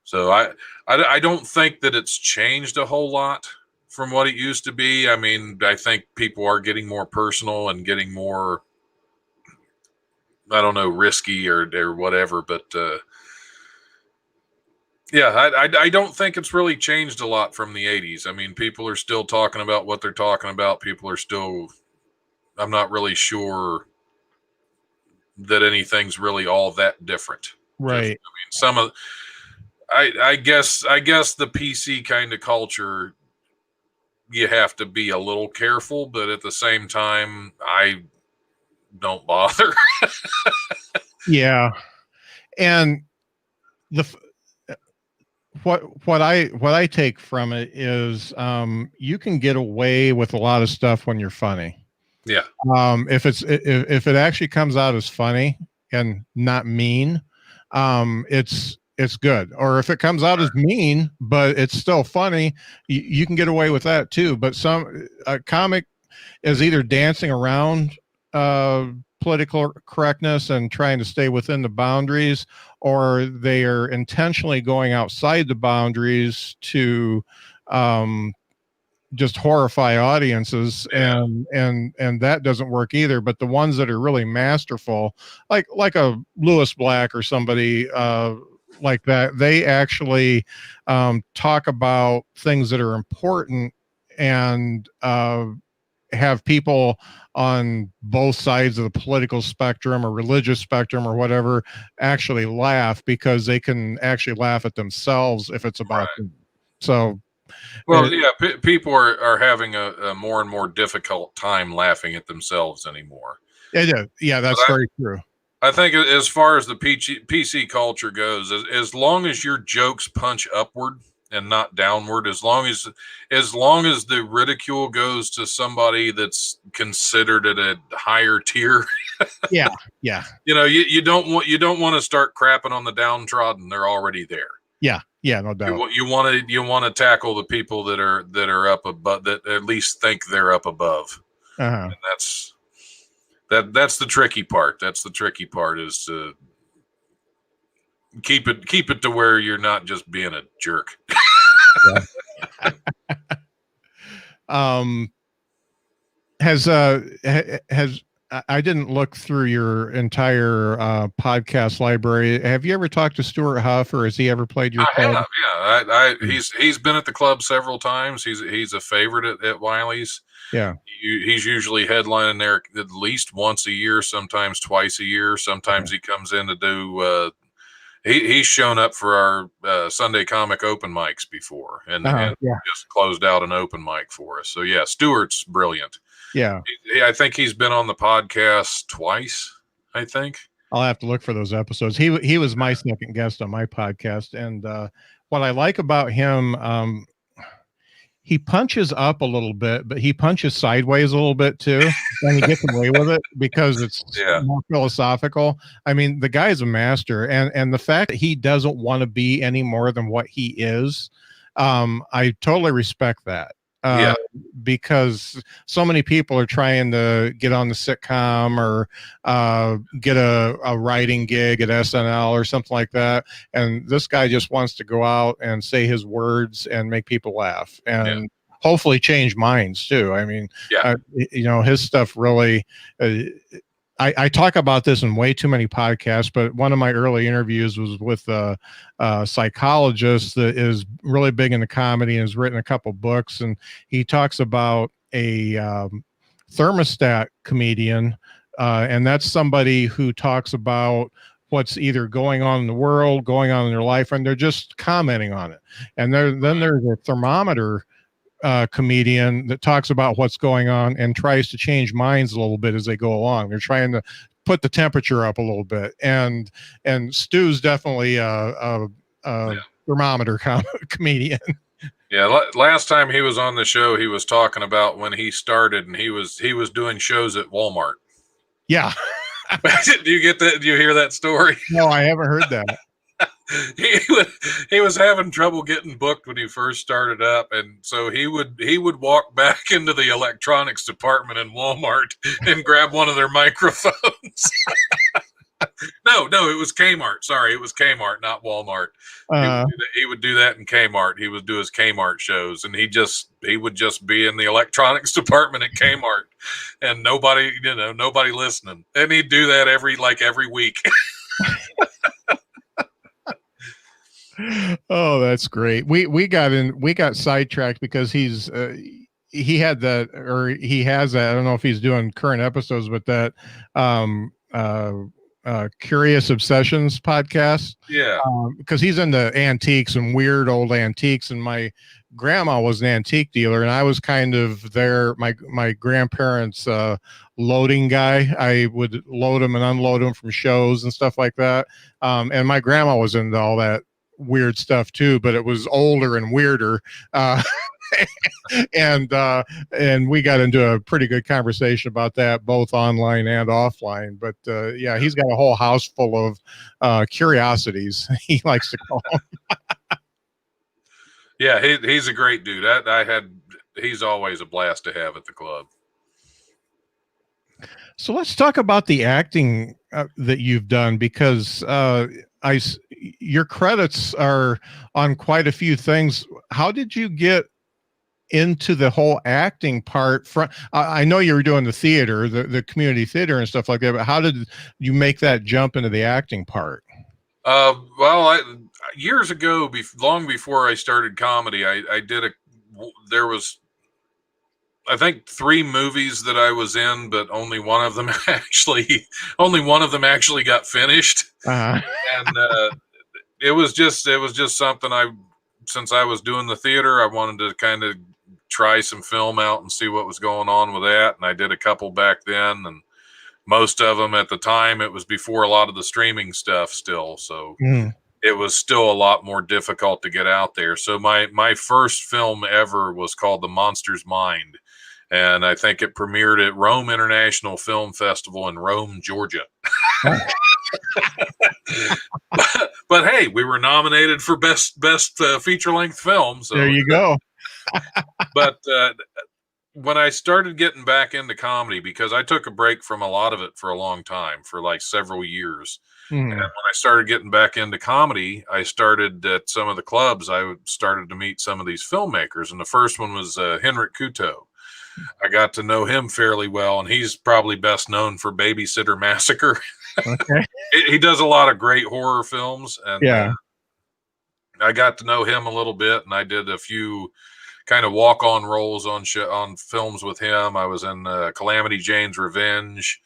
So I don't think that it's changed a whole lot from what it used to be. I mean, I think people are getting more personal and getting more, I don't know, risky or whatever, but yeah, I don't think it's really changed a lot from the 80s. I mean, people are still talking about what they're talking about. People are still, I'm not really sure that anything's really all that different. Right. I guess the PC kind of culture, you have to be a little careful, but at the same time, I don't bother. Yeah. And what I take from it is you can get away with a lot of stuff when you're funny. Yeah. If it actually comes out as funny and not mean, it's good. Or if it comes out as mean but it's still funny, you can get away with that too. But a comic is either dancing around political correctness and trying to stay within the boundaries, or they are intentionally going outside the boundaries to just horrify audiences. And that doesn't work either. But the ones that are really masterful, like a Lewis Black or somebody like that, they actually talk about things that are important and have people on both sides of the political spectrum or religious spectrum or whatever actually laugh, because they can actually laugh at themselves if it's about them. So, well, people are having a more and more difficult time laughing at themselves anymore. Yeah, that's very true. I think as far as the PC culture goes, as long as your jokes punch upward and not downward, as long as the ridicule goes to somebody that's considered at a higher tier, Yeah, yeah, you don't want to start crapping on the downtrodden. They're already there. yeah, yeah, no doubt. You want to tackle the people that are up above, that at least think they're up above. Uh-huh. And that's the tricky part. That's the tricky part, is to keep it to where you're not just being a jerk. Um, has I didn't look through your entire podcast library. Have you ever talked to Stuart Huff, or has he ever played your I club? have, yeah. He's been at the club several times. He's a favorite at Wiley's. Yeah. He's usually headlining there at least once a year, sometimes twice a year. Sometimes he comes in to do. He's shown up for our Sunday comic open mics before, and just closed out an open mic for us. So yeah, Stuart's brilliant. Yeah. I think he's been on the podcast twice. I think. I'll have to look for those episodes. He was my second guest on my podcast, and what I like about him, he punches up a little bit, but he punches sideways a little bit too, and he gets away with it because it's more philosophical. I mean, the guy's a master, and the fact that he doesn't want to be any more than what he is, I totally respect that. Because so many people are trying to get on the sitcom or get a writing gig at SNL or something like that, and this guy just wants to go out and say his words and make people laugh and hopefully change minds too. I mean, his stuff really. I talk about this in way too many podcasts, but one of my early interviews was with a psychologist that is really big into comedy and has written a couple books. And he talks about a thermostat comedian. And that's somebody who talks about what's either going on in the world, going on in their life, and they're just commenting on it. And then there's a thermometer comedian that talks about what's going on and tries to change minds a little bit as they go along. They're trying to put the temperature up a little bit, and Stu's definitely a thermometer comedian. Yeah, last time he was on the show, he was talking about when he started, and he was doing shows at Walmart. Yeah. Do you get that? Do you hear that story? No, I haven't heard that. He was having trouble getting booked when he first started up, and so he would walk back into the electronics department in Walmart and grab one of their microphones. No, it was Kmart. Sorry, it was Kmart, not Walmart. He would do that in Kmart. He would do his Kmart shows, and he would just be in the electronics department at Kmart, and nobody listening. And he'd do that every week. Oh, that's great. We got sidetracked because he has that. I don't know if he's doing current episodes, but that Curious Obsessions podcast. Yeah. Because he's into antiques and weird old antiques, and my grandma was an antique dealer, and I was kind of my grandparents' loading guy. I would load them and unload them from shows and stuff like that. And my grandma was into all that weird stuff too, but it was older and weirder. And we got into a pretty good conversation about that, both online and offline. But he's got a whole house full of curiosities, he likes to call them. Yeah, he's a great dude. He's always a blast to have at the club. So let's talk about the acting that you've done, because your credits are on quite a few things. How did you get into the whole acting part? I know you were doing the theater, the community theater and stuff like that, but how did you make that jump into the acting part? Years ago, long before I started comedy, there was, I think, 3 movies that I was in, but only one of them actually got finished. Uh-huh. And it was just something since I was doing the theater, I wanted to kind of try some film out and see what was going on with that. And I did a couple back then, and most of them at the time, it was before a lot of the streaming stuff still. So it was still a lot more difficult to get out there. So my first film ever was called The Monster's Mind. And I think it premiered at Rome International Film Festival in Rome, Georgia. but hey, we were nominated for best feature length film. So there you go. But when I started getting back into comedy, because I took a break from a lot of it for a long time, for like several years. And when I started getting back into comedy, I started at some of the clubs. I started to meet some of these filmmakers. And the first one was Henrik Kuto. I got to know him fairly well, and he's probably best known for Babysitter Massacre. Okay. He does a lot of great horror films. And I got to know him a little bit, and I did a few kind of walk-on roles on films with him. I was in Calamity Jane's Revenge.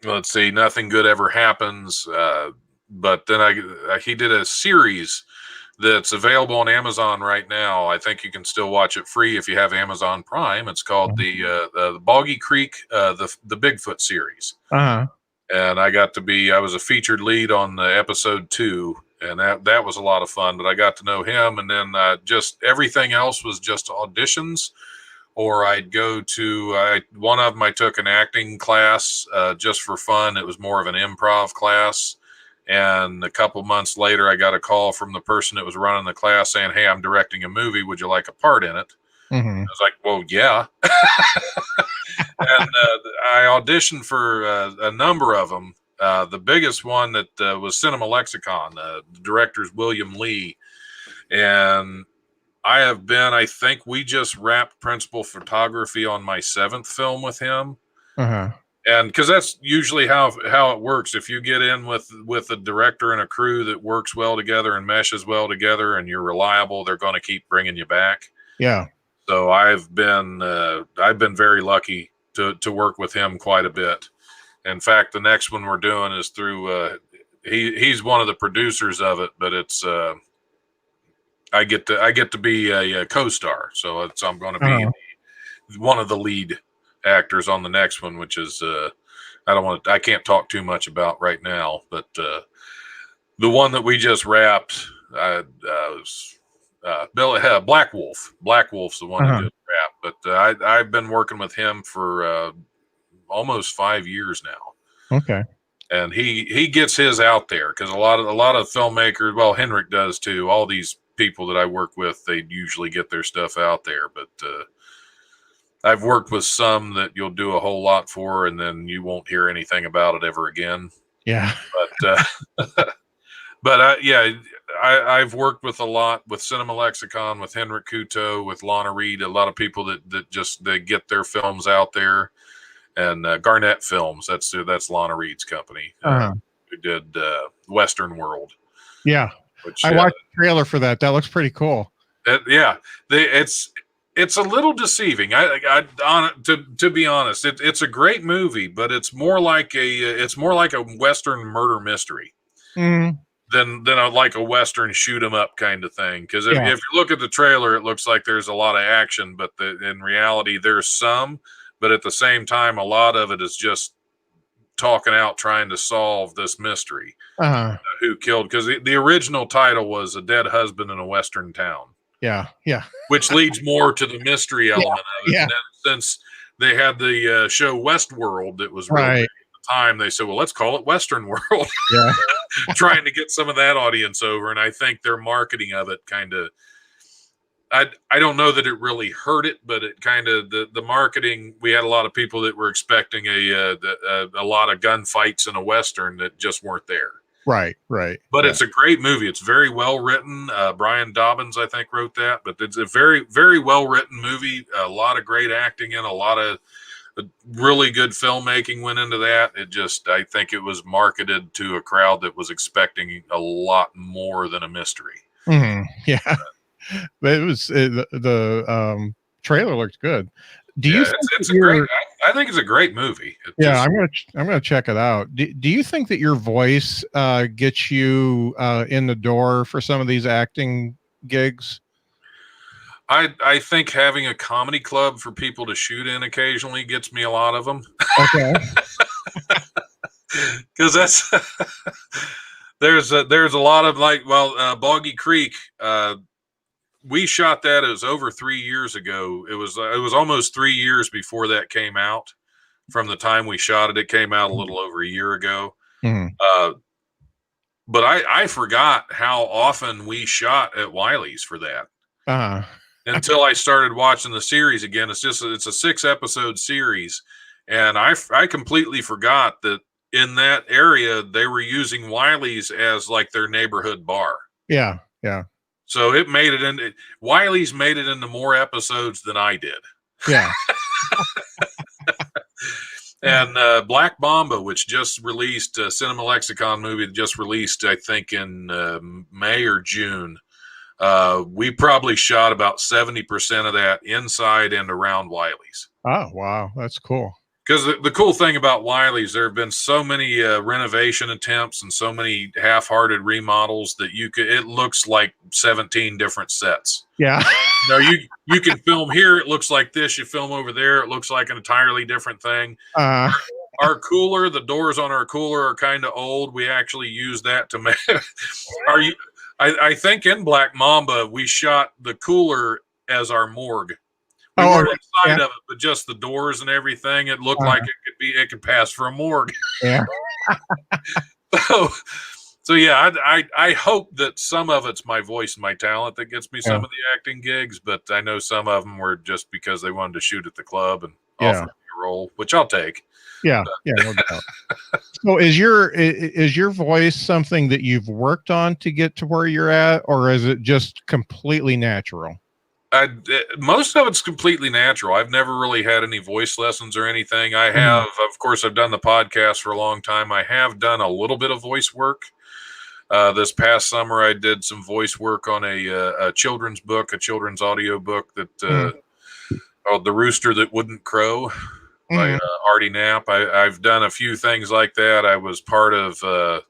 Let's see, Nothing Good Ever Happens. But then he did a series that's available on Amazon right now. I think you can still watch it free if you have Amazon Prime. It's called the Boggy Creek, the Bigfoot series. And I was a featured lead on episode 2. And that was a lot of fun, but I got to know him. And then just everything else was just auditions, or I'd go to, one of them I took an acting class just for fun. It was more of an improv class. And a couple months later, I got a call from the person that was running the class saying, "Hey, I'm directing a movie. Would you like a part in it?" I was like, "Well, yeah." And I auditioned for a number of them. The biggest one that was Cinema Lexicon. The director's William Lee. And I think we just wrapped principal photography on my 7th film with him. And because that's usually how it works. If you get in with a director and a crew that works well together and meshes well together and you're reliable, they're going to keep bringing you back. Yeah. So I've been very lucky to work with him quite a bit. In fact, the next one we're doing is through he's one of the producers of it, but it's I get to be a co-star, so I'm going to be one of the lead actors on the next one, which is I can't talk too much about right now, but the one that we just wrapped was Black Wolf. Black Wolf's the one that just wrapped, but I've been working with him for almost 5 years now. Okay. And he gets his out there because a lot of filmmakers, well, Henrik does too. All these people that I work with, they usually get their stuff out there, but I've worked with some that you'll do a whole lot for, and then you won't hear anything about it ever again. Yeah. But I've worked with a lot with Cinema Lexicon, with Henrik Kuto, with Lana Reed, a lot of people that just they get their films out there, and Garnett Films. That's Lana Reed's company. Who did Western World. Yeah. Which, I watched the trailer for that. That looks pretty cool. It's a little deceiving. To be honest, it's a great movie, but it's more like a Western murder mystery than like a Western shoot 'em up kind of thing. Because if you look at the trailer, it looks like there's a lot of action, but in reality, there's some. But at the same time, a lot of it is just talking out, trying to solve this mystery. Who killed? Because the original title was A Dead Husband in a Western Town. Yeah. Which leads more to the mystery element of it. Yeah. And then since they had the show Westworld that was really at the time, they said, well, let's call it Western World. Yeah. Trying to get some of that audience over. And I think their marketing of it kind of, I don't know that it really hurt it, but it kind of, the marketing, we had a lot of people that were expecting a lot of gunfights in a Western that just weren't there. Right. But it's a great movie. It's very well written. Brian Dobbins, I think, wrote that. But it's a very, very well written movie. A lot of great acting in, a lot of really good filmmaking went into that. I think it was marketed to a crowd that was expecting a lot more than a mystery. Yeah. But it was the trailer looked good. Do you think I think it's a great movie. I'm gonna check it out. Do you think that your voice gets you in the door for some of these acting gigs? I think having a comedy club for people to shoot in occasionally gets me a lot of them. Okay. Because that's there's a lot of Boggy Creek. We shot that. It was over 3 years ago. It was almost 3 years before that came out. From the time we shot it, it came out a little over a year ago. Mm-hmm. But I forgot how often we shot at Wiley's for that. Until I started watching the series again. It's a 6-episode series, and I completely forgot that in that area they were using Wiley's as like their neighborhood bar. Yeah. So it made it in. Wiley's made it into more episodes than I did. Yeah. And Black Mamba, which just released, a Cinema Lexicon movie that just released, I think in May or June. We probably shot about 70% of that inside and around Wiley's. Oh, wow. That's cool. Because the cool thing about Wiley's, there have been so many renovation attempts and so many half-hearted remodels that it looks like 17 different sets. Yeah. You can film here, it looks like this. You film over there, it looks like an entirely different thing. Our cooler, the doors on our cooler are kind of old. We actually use that to make. I think in Black Mamba we shot the cooler as our morgue. We weren't inside of it, but just the doors and everything. It looked like it could pass for a morgue. Yeah. So yeah, I hope that some of it's my voice and my talent that gets me some of the acting gigs, but I know some of them were just because they wanted to shoot at the club and offer me a role, which I'll take. Yeah, no doubt. So is your voice something that you've worked on to get to where you're at, or is it just completely natural? Most of it's completely natural. I've never really had any voice lessons or anything. I have, of course, I've done the podcast for a long time. I have done a little bit of voice work. This past summer, I did some voice work on a children's book, a children's audio book that called The Rooster That Wouldn't Crow by Artie Knapp. I've done a few things like that. I was part of the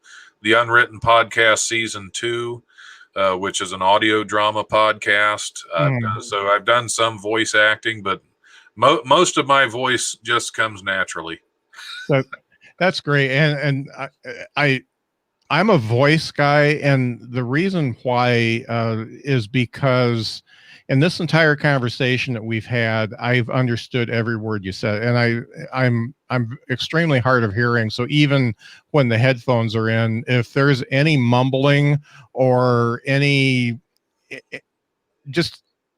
Unwritten Podcast Season 2. Which is an audio drama podcast. So I've done some voice acting, but most of my voice just comes naturally. That's great. And I'm a voice guy. And the reason why is because in this entire conversation that we've had, I've understood every word you said, and I'm extremely hard of hearing. So even when the headphones are in, if there's any mumbling or any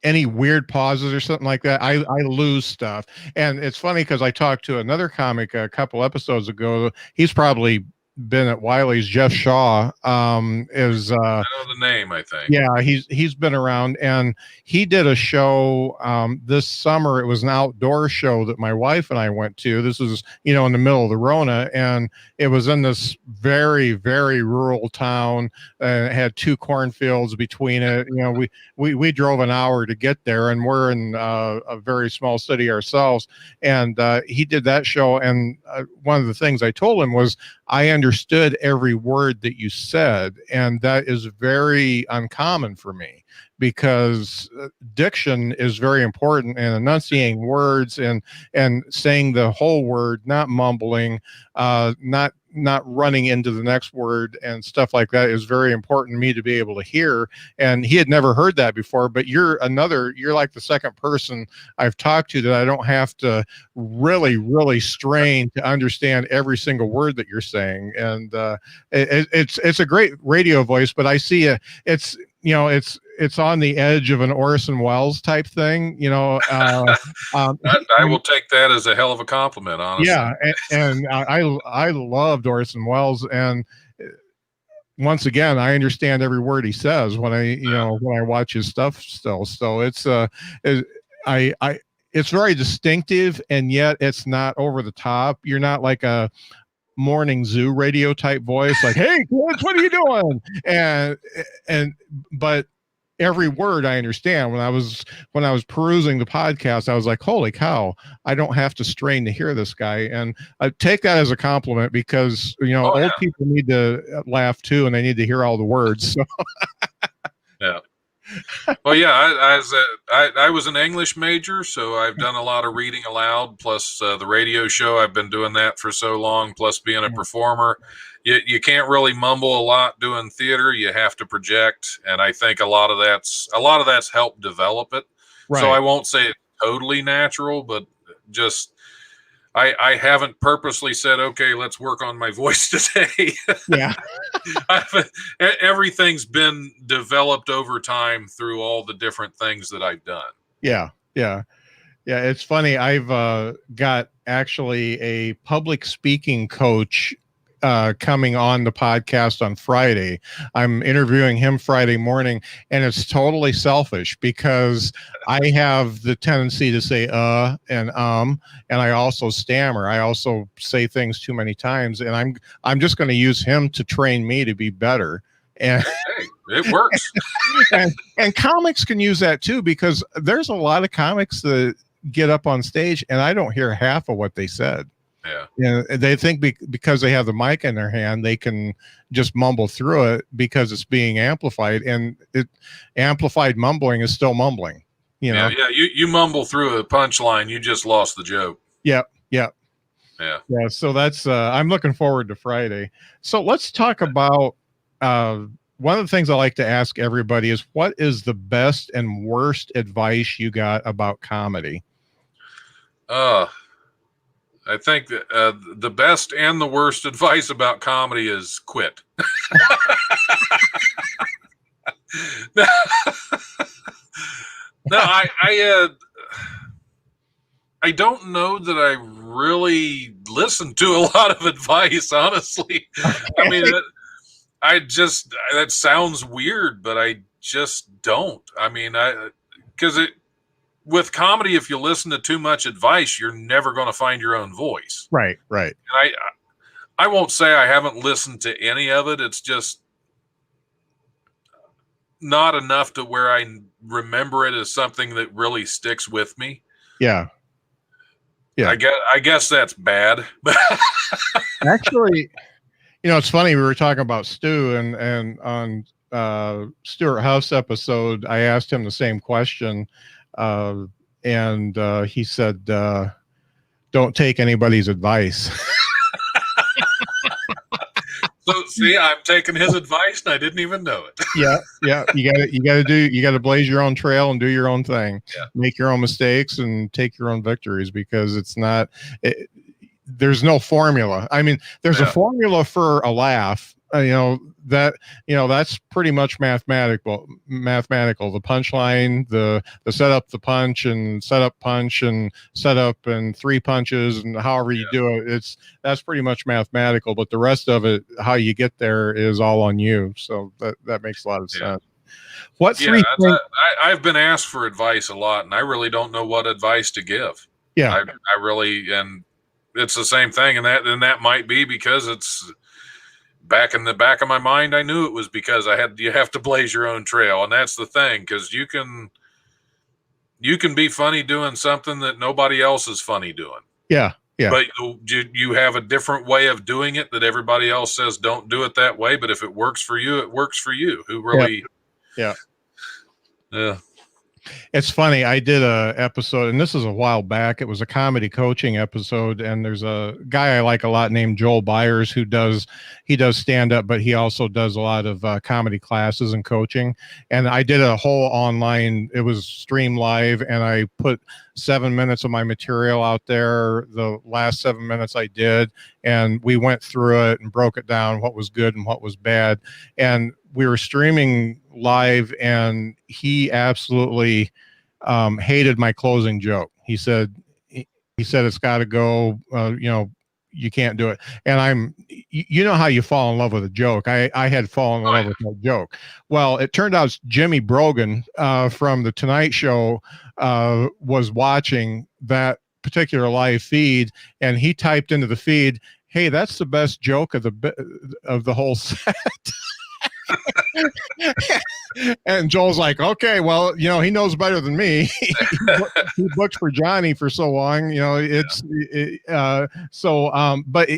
weird pauses or something like that, I lose stuff. And it's funny because I talked to another comic a couple episodes ago. He's probably been at Wiley's. Jeff Shaw I know the name, I think. Yeah, he's been around, and he did a show this summer. It was an outdoor show that my wife and I went to. This is in the middle of the Rona, and it was in this very, very rural town. It had 2 cornfields between it. We drove an hour to get there, and we're in a very small city ourselves. And he did that show, and one of the things I told him was, I understood every word that you said, and that is very uncommon for me because diction is very important, and enunciating words and saying the whole word, not mumbling, not running into the next word and stuff like that is very important to me to be able to hear. And he had never heard that before, but you're like the second person I've talked to that I don't have to really, really strain to understand every single word that you're saying. And it's a great radio voice, but I see it's on the edge of an Orson Welles type thing, I will take that as a hell of a compliment, honestly. Yeah, and I loved Orson Welles, and once again, I understand every word he says when I watch his stuff still. So it's very distinctive, and yet it's not over the top. You're not like a morning zoo radio type voice, like, "Hey kids, what are you doing?" But every word I understand. When I was perusing the podcast, I was like, holy cow, I don't have to strain to hear this guy. And I take that as a compliment because, people need to laugh too, and they need to hear all the words. So. Yeah. Well, yeah, I was an English major, so I've done a lot of reading aloud. Plus the radio show, I've been doing that for so long. Plus being a performer, you can't really mumble a lot doing theater. You have to project, and I think a lot of that's helped develop it. Right. So I won't say it's totally natural, but just I haven't purposely said, okay, let's work on my voice today. Yeah. Everything's been developed over time through all the different things that I've done. Yeah. Yeah. Yeah. It's funny. I've got actually a public speaking coach coming on the podcast on Friday. I'm interviewing him Friday morning, and it's totally selfish because I have the tendency to say and I also stammer. I also say things too many times, and I'm just going to use him to train me to be better. And hey, it works. and comics can use that too, because there's a lot of comics that get up on stage and I don't hear half of what they said. Yeah. You know, they think because they have the mic in their hand, they can just mumble through it because it's being amplified, and amplified mumbling is still mumbling. You know? Yeah. You mumble through a punchline, you just lost the joke. Yep. Yeah. So that's I'm looking forward to Friday. So let's talk about one of the things I like to ask everybody is, what is the best and worst advice you got about comedy? I think that the best and the worst advice about comedy is quit. No, I don't know that I really listen to a lot of advice, honestly. I mean, that sounds weird, but I just don't. I mean, with comedy, if you listen to too much advice, you're never going to find your own voice. Right. And I won't say I haven't listened to any of it. It's just not enough to where I remember it as something that really sticks with me. Yeah. I guess that's bad. Actually, you know, it's funny. We were talking about Stu, and on Stuart House episode, I asked him the same question. And he said, don't take anybody's advice. So see, I'm taking his advice and I didn't even know it. Yeah. You gotta blaze your own trail and do your own thing. Yeah. Make your own mistakes and take your own victories, because there's no formula. I mean, there's a formula for a laugh. That's pretty much mathematical. The punchline, the set up, the punch, and set up punch, and set up and three punches, and however you do it, that's pretty much mathematical. But the rest of it, how you get there, is all on you. So that makes a lot of sense. What three? I've been asked for advice a lot, and I really don't know what advice to give. Yeah, I really, and it's the same thing, and that might be because it's. Back in the back of my mind, I knew it was because you have to blaze your own trail. And that's the thing, because you can be funny doing something that nobody else is funny doing. Yeah. But you have a different way of doing it that everybody else says don't do it that way. But if it works for you, it works for you. Who really? Yeah. It's funny. I did a episode, and this is a while back. It was a comedy coaching episode, and there's a guy I like a lot named Joel Byers who does stand up, but he also does a lot of comedy classes and coaching. And I did a whole online. It was streamed live, and I put 7 minutes of my material out there. The last 7 minutes I did, and we went through it and broke it down, what was good and what was bad. And we were streaming live, and he absolutely hated my closing joke. He said it's got to go. You can't do it. And you know how you fall in love with a joke. I had fallen in love with that joke. Well, it turned out Jimmy Brogan from the Tonight Show was watching that particular live feed, and he typed into the feed, "Hey, that's the best joke of the whole set." And Joel's like, okay, well, he knows better than me. He booked for Johnny for so long, but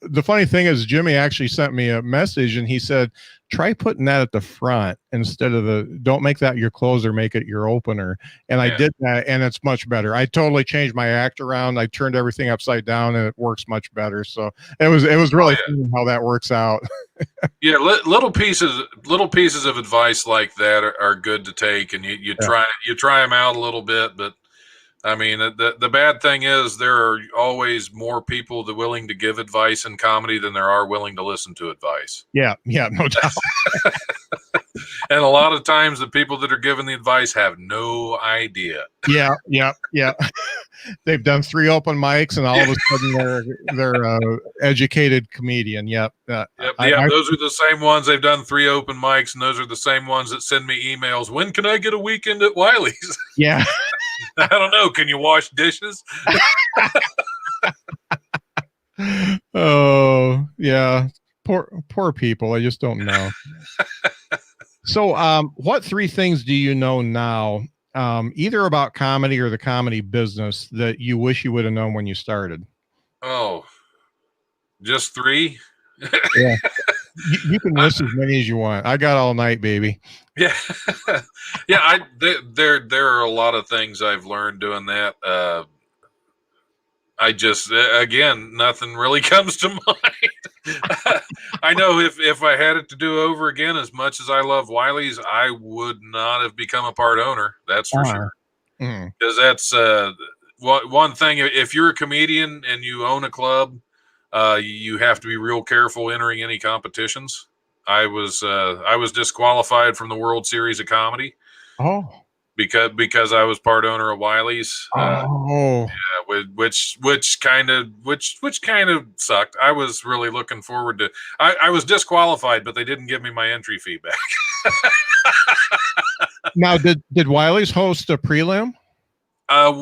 the funny thing is Jimmy actually sent me a message and he said, try putting that at the front instead of don't make that your closer, make it your opener. And I did that and it's much better. I totally changed my act around. I turned everything upside down and it works much better. So it was really funny how that works out. Yeah. Little pieces of advice like that are good to take, and you try them out a little bit, but I mean, the bad thing is there are always more people that willing to give advice in comedy than there are willing to listen to advice. Yeah, no doubt. And a lot of times the people that are giving the advice have no idea. Yeah. They've done 3 open mics and all of a sudden they're educated comedian. Yep. Those are the same ones. They've done 3 open mics, and those are the same ones that send me emails. When can I get a weekend at Wiley's? Yeah. I don't know. Can you wash dishes? Oh, yeah. Poor people. I just don't know. So, what 3 things do you know now, either about comedy or the comedy business, that you wish you would have known when you started? Oh, just 3? Yeah. You can list as many as you want. I got all night, baby. Yeah. Yeah. There are a lot of things I've learned doing that. I just, again, nothing really comes to mind. I know if I had it to do over again, as much as I love Wiley's, I would not have become a part owner. That's for sure. Because that's one thing. If you're a comedian and you own a club, you have to be real careful entering any competitions. I was disqualified from the World Series of Comedy. Oh. Because I was part owner of Wiley's. Yeah, which kind of sucked. I was really looking forward to. I was disqualified, but they didn't give me my entry fee back. Now, did Wiley's host a prelim?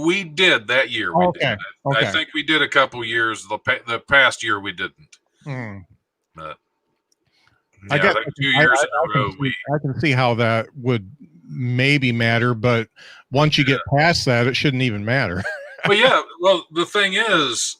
We did that year. Okay. I think we did a couple years. The past year we didn't. But I think 2 years in a row. I can see how that would maybe matter, but once you get past that, it shouldn't even matter. Well, the thing is,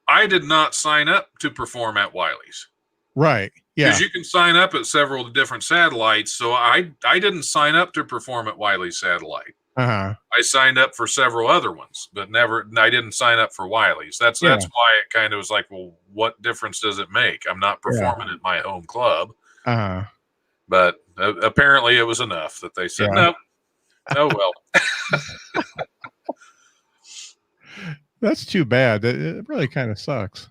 I did not sign up to perform at Wiley's. Right. Yeah. Because you can sign up at several different satellites. So I didn't sign up to perform at Wiley's satellite. I signed up for several other ones, but I didn't sign up for Wiley's. That's why it kind of was like, well, what difference does it make? I'm not performing at my home club. But apparently it was enough that they said, no. Oh, well. That's too bad. It really kind of sucks.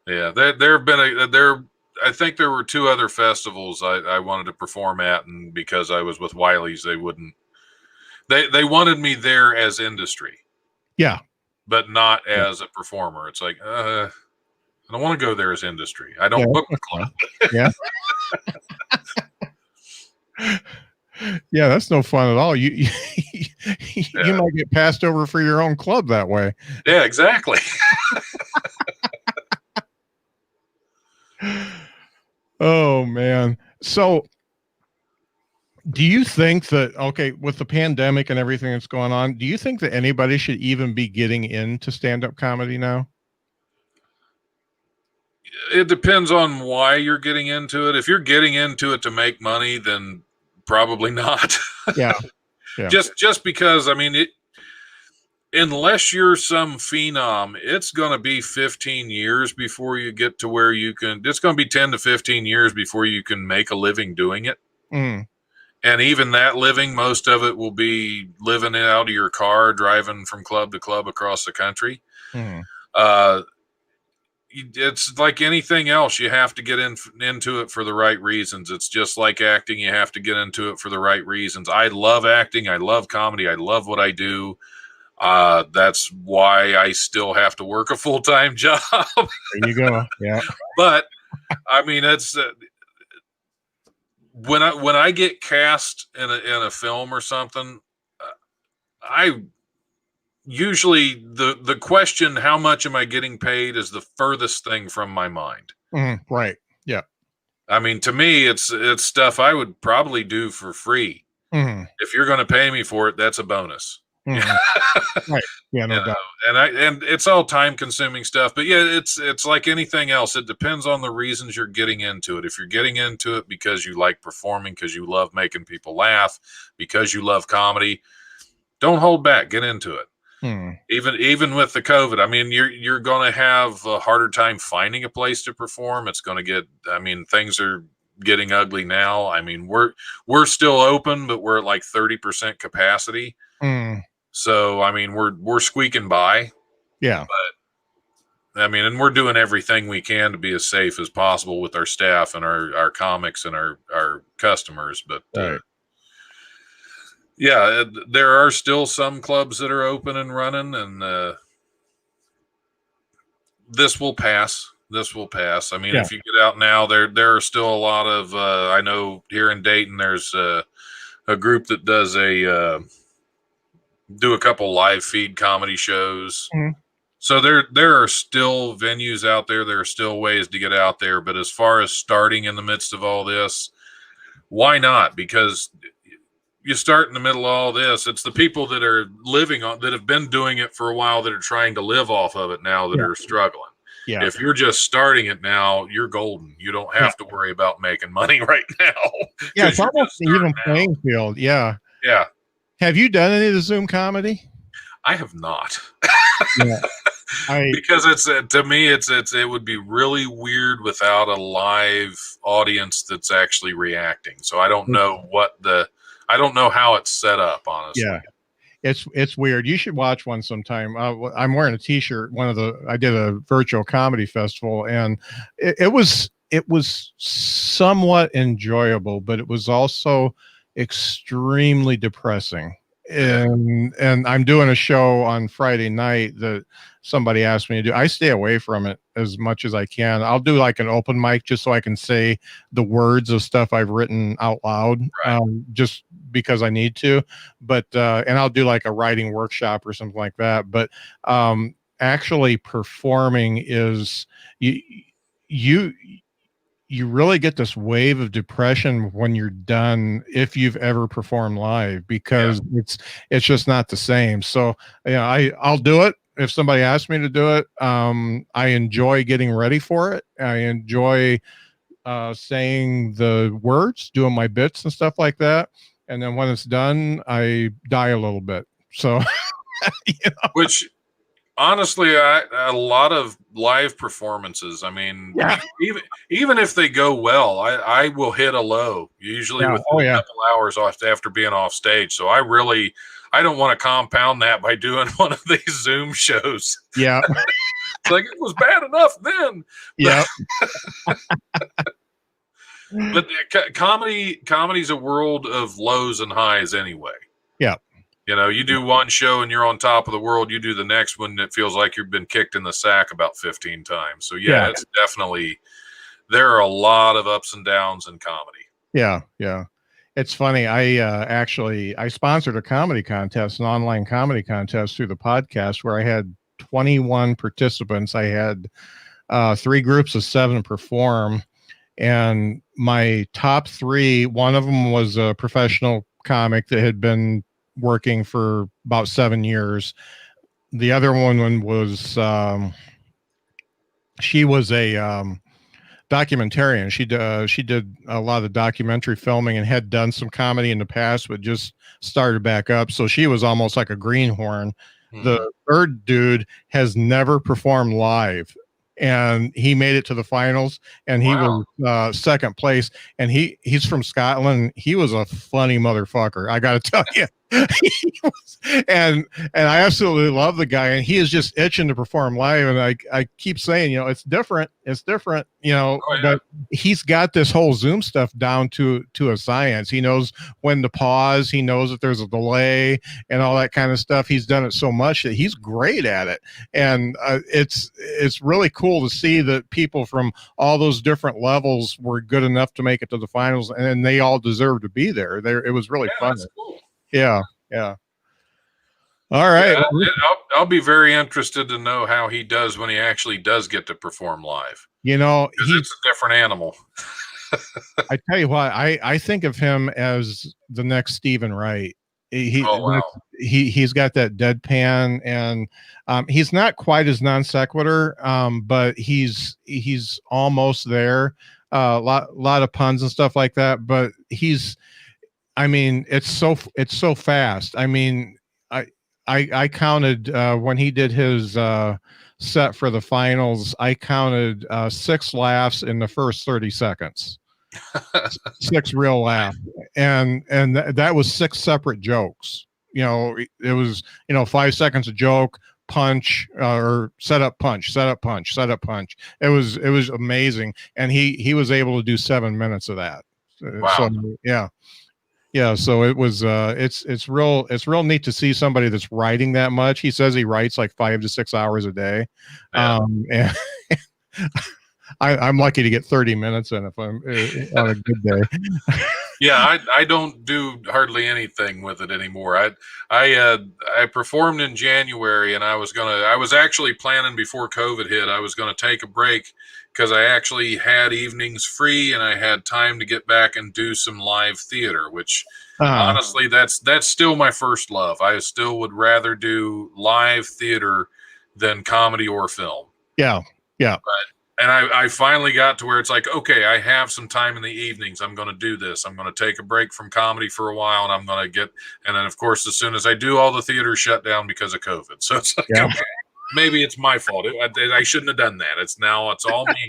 Yeah. I think there were 2 other festivals I wanted to perform at, and because I was with Wiley's, they wouldn't. They wanted me there as industry. Yeah. But not as a performer. It's like, I don't want to go there as industry. I don't book the club. Yeah. Yeah, that's no fun at all. You might get passed over for your own club that way. Yeah, exactly. Oh man. So do you think that, okay, with the pandemic and everything that's going on, do you think that anybody should even be getting into stand-up comedy now? It depends on why you're getting into it. If you're getting into it to make money, then probably not. Yeah. Just because, I mean, unless you're some phenom, it's going to be 15 years before you get to where you can. It's going to be 10 to 15 years before you can make a living doing it. And even that living, most of it will be living out of your car, driving from club to club across the country. It's like anything else. You have to get into it for the right reasons. It's just like acting. You have to get into it for the right reasons. I love acting. I love comedy. I love what I do. That's why I still have to work a full-time job. There you go. Yeah. But I mean, it's when I get cast in a film or something, I usually the question, how much am I getting paid, is the furthest thing from my mind. Right. Yeah. I mean, to me, it's stuff I would probably do for free. If you're going to pay me for it, that's a bonus. Mhm. Right. Yeah, no doubt. And it's all time consuming stuff, but yeah, it's like anything else. It depends on the reasons you're getting into it. If you're getting into it because you like performing, because you love making people laugh, because you love comedy, don't hold back. Get into it. Hmm. Even with the COVID, I mean, you're going to have a harder time finding a place to perform. It's going to get. I mean, things are getting ugly now. I mean, we're still open, but we're at like 30% capacity. Mm. So I mean, we're squeaking by. Yeah. I mean, and we're doing everything we can to be as safe as possible with our staff and our comics and our customers. But Right. yeah, there are still some clubs that are open and running, and this will pass. This will pass. I mean, Yeah. if you get out now, there are still a lot of. I know here in Dayton, there's a group that does do a couple live feed comedy shows. Mhm. So there are still venues out there. There are still ways to get out there. But as far as starting in the midst of all this, why not? Because you start in the middle of all this. It's the people that are living on that have been doing it for a while that are trying to live off of it now that Yeah. are struggling. Yeah. If you're just starting it now, you're golden. You don't have to worry about making money right now. Yeah, it's you're almost just an even starting out. playing field. Yeah. Yeah, Have you done any of the Zoom comedy? I have not. Yeah. Because it's to me it would be really weird without a live audience that's actually reacting. So I don't know I don't know how it's set up, honestly. Yeah. It's weird. You should watch one sometime. I'm wearing a T-shirt. I did a virtual comedy festival, and it was somewhat enjoyable, but it was also extremely depressing. And I'm doing a show on Friday night that somebody asked me to do. I stay away from it as much as I can. I'll do like an open mic just so I can say the words of stuff I've written out loud, Right. just because I need to. But and I'll do like a writing workshop or something like that. But actually performing is you you really get this wave of depression when you're done, if you've ever performed live, because it's just not the same. So yeah, I'll do it if somebody asks me to do it. I enjoy getting ready for it. I enjoy saying the words, doing my bits and stuff like that. And then when it's done, I die a little bit. So Which honestly, a lot of live performances. I mean, Yeah. even if they go well, I will hit a low usually Yeah. within a couple hours after being off stage. So I don't want to compound that by doing one of these Zoom shows. Yeah. It's like it was bad enough then. Yeah. But comedy's a world of lows and highs anyway. Yeah. You know, you do one show and you're on top of the world. You do the next one, it feels like you've been kicked in the sack about 15 times. So yeah, it's definitely, there are a lot of ups and downs in comedy. Yeah. Yeah. It's funny. I sponsored a comedy contest, an online comedy contest through the podcast, where I had 21 participants. I had 3 groups of 7 perform, and my top 3, one of them was a professional comic that had been working for about 7 years. The other one was she was a documentarian. She did a lot of documentary filming and had done some comedy in the past, but just started back up. So she was almost like a greenhorn. Mhm. The third dude has never performed live, and he made it to the finals, and he was second place. And he's from Scotland. He was a funny motherfucker, I gotta tell you. and I absolutely love the guy, and he is just itching to perform live. And I keep saying, it's different, but he's got this whole Zoom stuff down to a science. He knows when to pause. He knows that there's a delay and all that kind of stuff. He's done it so much that he's great at it. And it's really cool to see that people from all those different levels were good enough to make it to the finals, and they all deserve to be there. It was really fun. That's cool. Yeah. Yeah. All right. Yeah, I'll be very interested to know how he does when he actually does get to perform live. He's a different animal. I tell you what, I think of him as the next Stephen Wright. Oh wow. He's got that deadpan, and he's not quite as non sequitur, but he's almost there. Lot of puns and stuff like that, but I mean, it's so fast. I mean, I counted when he did his set for the finals. I counted 6 laughs in the first 30 seconds. 6 real laughs, and that was 6 separate jokes. It was 5 seconds a joke, punch, or set up, punch, set up, punch, set up, punch. It was amazing, and he was able to do 7 minutes of that. Wow. So yeah, so it was it's real neat to see somebody that's writing that much. He says he writes like 5 to 6 hours a day. Yeah. And I'm lucky to get 30 minutes in if I'm on a good day. Yeah, I don't do hardly anything with it anymore. I performed in January, and I was actually planning before COVID hit. I was gonna take a break because I actually had evenings free and I had time to get back and do some live theater, which honestly, that's still my first love. I still would rather do live theater than comedy or film. Yeah. And I finally got to where it's like, okay, I have some time in the evenings. I'm going to do this. I'm going to take a break from comedy for a while, and I'm going to and then of course, as soon as I do, all the theaters shut down because of COVID. So it's like, okay, maybe it's my fault. I shouldn't have done that. It's all me.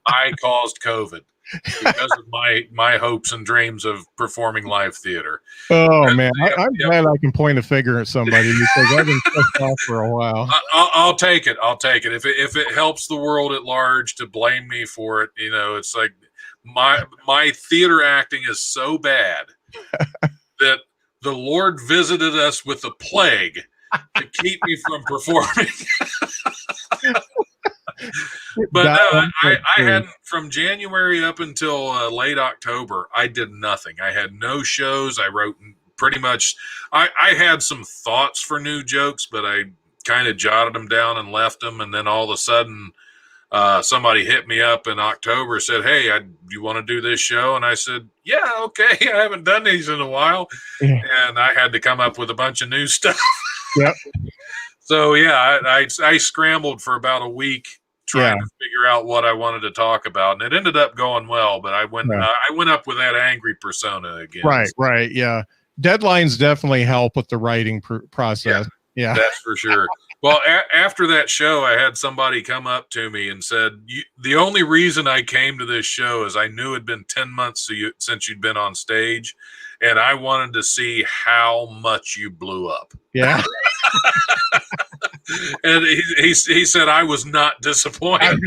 I caused COVID because of my hopes and dreams of performing live theater. Oh man, I'm glad I can point a finger at somebody because I've been pissed off for a while. I'll take it. If it helps the world at large to blame me for it, it's like my theater acting is so bad that the Lord visited us with a plague to keep me from performing. But no, I hadn't, from January up until late October, I did nothing. I had no shows. I wrote pretty much, I had some thoughts for new jokes, but I kind of jotted them down and left them. And then all of a sudden, somebody hit me up in October, said, "Hey, you want to do this show?" And I said, "Yeah, okay." I haven't done these in a while. Yeah. And I had to come up with a bunch of new stuff. Yep. So yeah, I scrambled for about a week trying to figure out what I wanted to talk about, and it ended up going well. But I went up with that angry persona again. Right, yeah. Deadlines definitely help with the writing process. Yeah, that's for sure. Well, after that show, I had somebody come up to me and said, "The only reason I came to this show is I knew it'd been 10 months since you'd been on stage, and I wanted to see how much you blew up." Yeah. And he said I was not disappointed.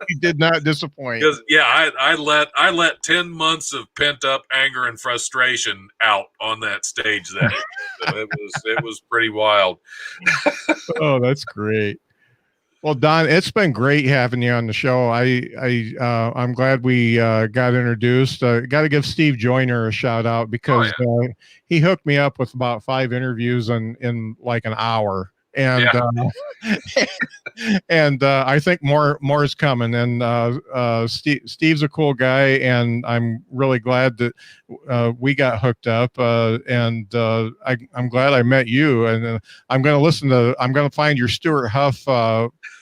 He did not disappoint. Because I let 10 months of pent up anger and frustration out on that stage that so it was pretty wild. Oh, that's great. Well, Don, it's been great having you on the show. I'm glad we got introduced. Got to give Steve Joyner a shout out because he hooked me up with about 5 interviews in like an hour. And and I think more is coming. And Steve's a cool guy, and I'm really glad that we got hooked up. And I'm glad I met you. And I'm going to find your Stuart Huff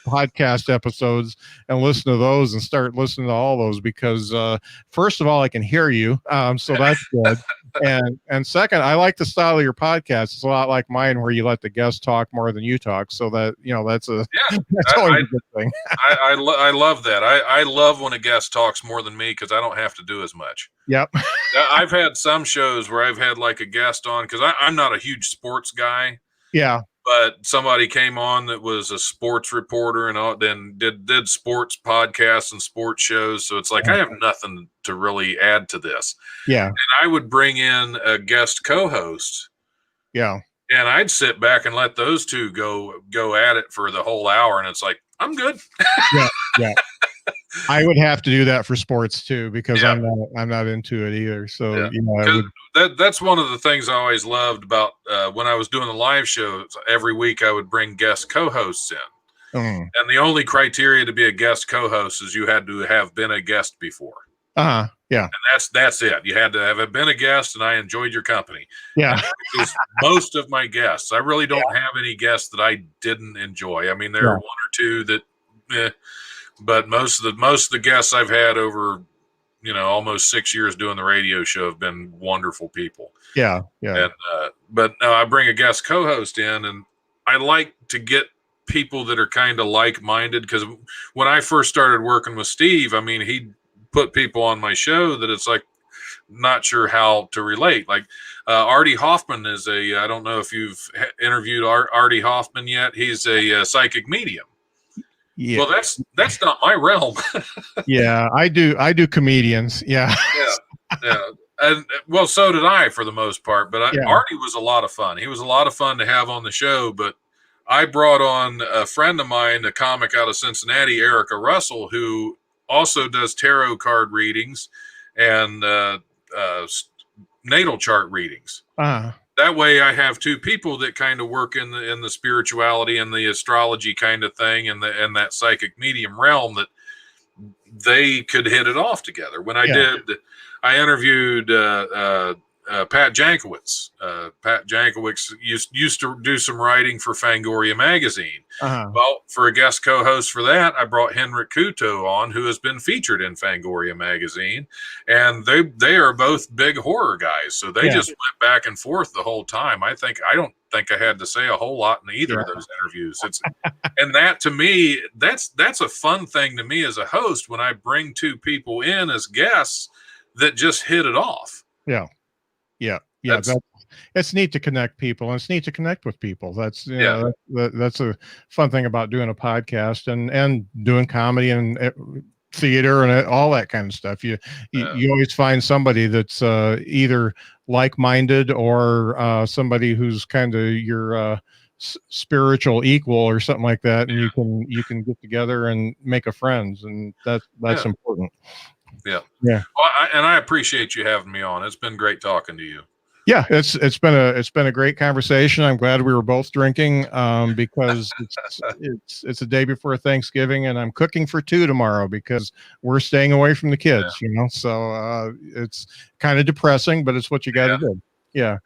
podcast episodes and listen to those and start listening to all those because first of all, I can hear you, so that's good. And second, I like the style of your podcast. It's a lot like mine, where you let the guests talk more than you talk. So that that's always a good thing. I love that. I love when a guest talks more than me because I don't have to do as much. Yep. I've had some shows where I've had like a guest on because I'm not a huge sports guy. Yeah. But somebody came on that was a sports reporter and then did sports podcasts and sports shows. So it's like I have nothing to really add to this. Yeah. And I would bring in a guest co-host. Yeah. And I'd sit back and let those two go at it for the whole hour. And it's like, I'm good. Yeah. I would have to do that for sports too because I'm not into it either. So that's one of the things I always loved about when I was doing the live shows. Every week I would bring guest co-hosts in, and the only criteria to be a guest co-host is you had to have been a guest before. Yeah. And that's it. You had to have been a guest, and I enjoyed your company. Yeah. Because most of my guests, I really don't have any guests that I didn't enjoy. I mean, there are one or two that, but most of the guests I've had over, almost 6 years doing the radio show have been wonderful people. Yeah. Yeah. And, but I bring a guest co-host in, and I like to get people that are kind of like-minded, because when I first started working with Steve, I mean, he put people on my show that it's like not sure how to relate. Like Artie Hoffman is I don't know if you've interviewed Artie Hoffman yet. He's a psychic medium. Yeah. Well, that's not my realm. Yeah, I do comedians. Yeah. Yeah. And well, so did I for the most part, but Artie was a lot of fun. He was a lot of fun to have on the show, but I brought on a friend of mine, a comic out of Cincinnati, Erica Russell, who also does tarot card readings and natal chart readings. That way I have two people that kind of work in the spirituality and the astrology kind of thing, and that psychic medium realm, that they could hit it off together. When I interviewed Pat Jankowicz. Pat Jankowicz used to do some writing for Fangoria magazine. Well, for a guest co-host for that, I brought Henrik Kuto on, who has been featured in Fangoria magazine, and they are both big horror guys. So they just went back and forth the whole time. I don't think I had to say a whole lot in either of those interviews. And that, to me, that's a fun thing to me as a host, when I bring two people in as guests that just hit it off. Yeah. It's neat to connect people, and it's neat to connect with people. That's that's a fun thing about doing a podcast and doing comedy and theater and all that kind of stuff. You always find somebody that's either like-minded or somebody who's kind of your spiritual equal or something like that, and you can get together and make a friends, and that's important. Yeah. Well, I appreciate you having me on. It's been great talking to you. Yeah, it's been a great conversation. I'm glad we were both drinking because it's a day before Thanksgiving, and I'm cooking for two tomorrow because we're staying away from the kids. So it's kind of depressing, but it's what you got to do. Yeah.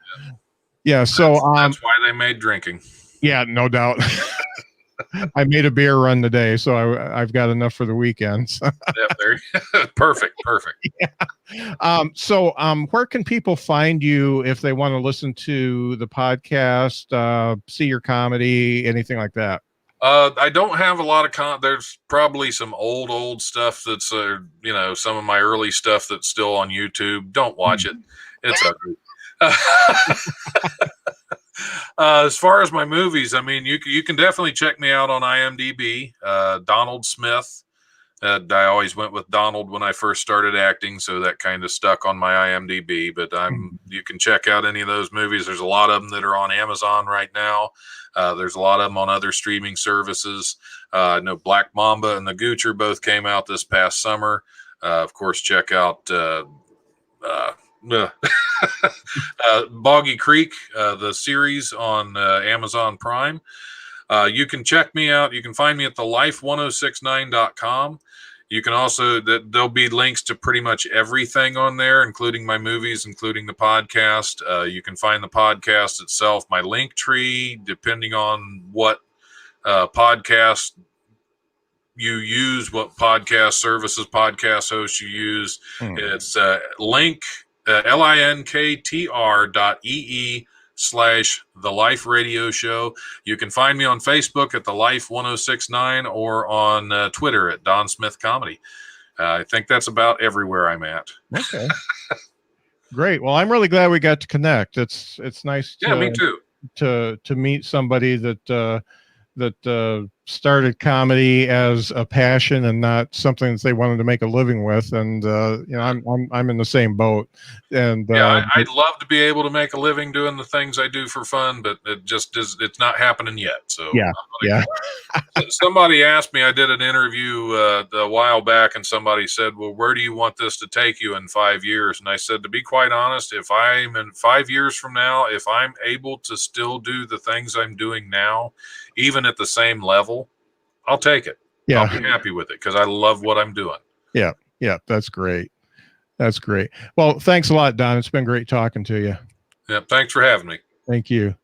So that's why they made drinking. Yeah, no doubt. I made a beer run today, so I've got enough for the weekend. So. Perfect. Yeah. So where can people find you if they want to listen to the podcast, see your comedy, anything like that? I don't have a lot of there's probably some old stuff that's some of my early stuff that's still on YouTube. Don't watch it. It's ugly. As far as my movies, I mean, you can definitely check me out on IMDb. Donald Smith. I always went with Donald when I first started acting, so that kind of stuck on my IMDb. But you can check out any of those movies. There's a lot of them that are on Amazon right now. There's a lot of them on other streaming services. I know Black Mamba and The Goocher both came out this past summer. Of course, check out Boggy Creek, the series on Amazon Prime. You can check me out. You can find me at thelife1069.com. You can also, there'll be links to pretty much everything on there, including my movies, including the podcast. You can find the podcast itself, my link tree, depending on what podcast you use, what podcast services, podcast hosts you use. It's linktr.ee/The Life Radio Show. You can find me on Facebook at The Life 1069 or on Twitter at Don Smith Comedy. I think that's about everywhere I'm at. Okay. Great. Well, I'm really glad we got to connect. It's nice me too. To meet somebody that started comedy as a passion and not something that they wanted to make a living with. And I'm in the same boat. And I'd love to be able to make a living doing the things I do for fun, but it's not happening yet. So somebody asked me, I did an interview a while back, and somebody said, well, where do you want this to take you in 5 years? And I said, to be quite honest, if I'm in 5 years from now, if I'm able to still do the things I'm doing now, even at the same level, I'll take it. I'll be happy with it because I love what I'm doing. Yeah, that's great. That's great. Well, thanks a lot, Don. It's been great talking to you. Yeah, thanks for having me. Thank you.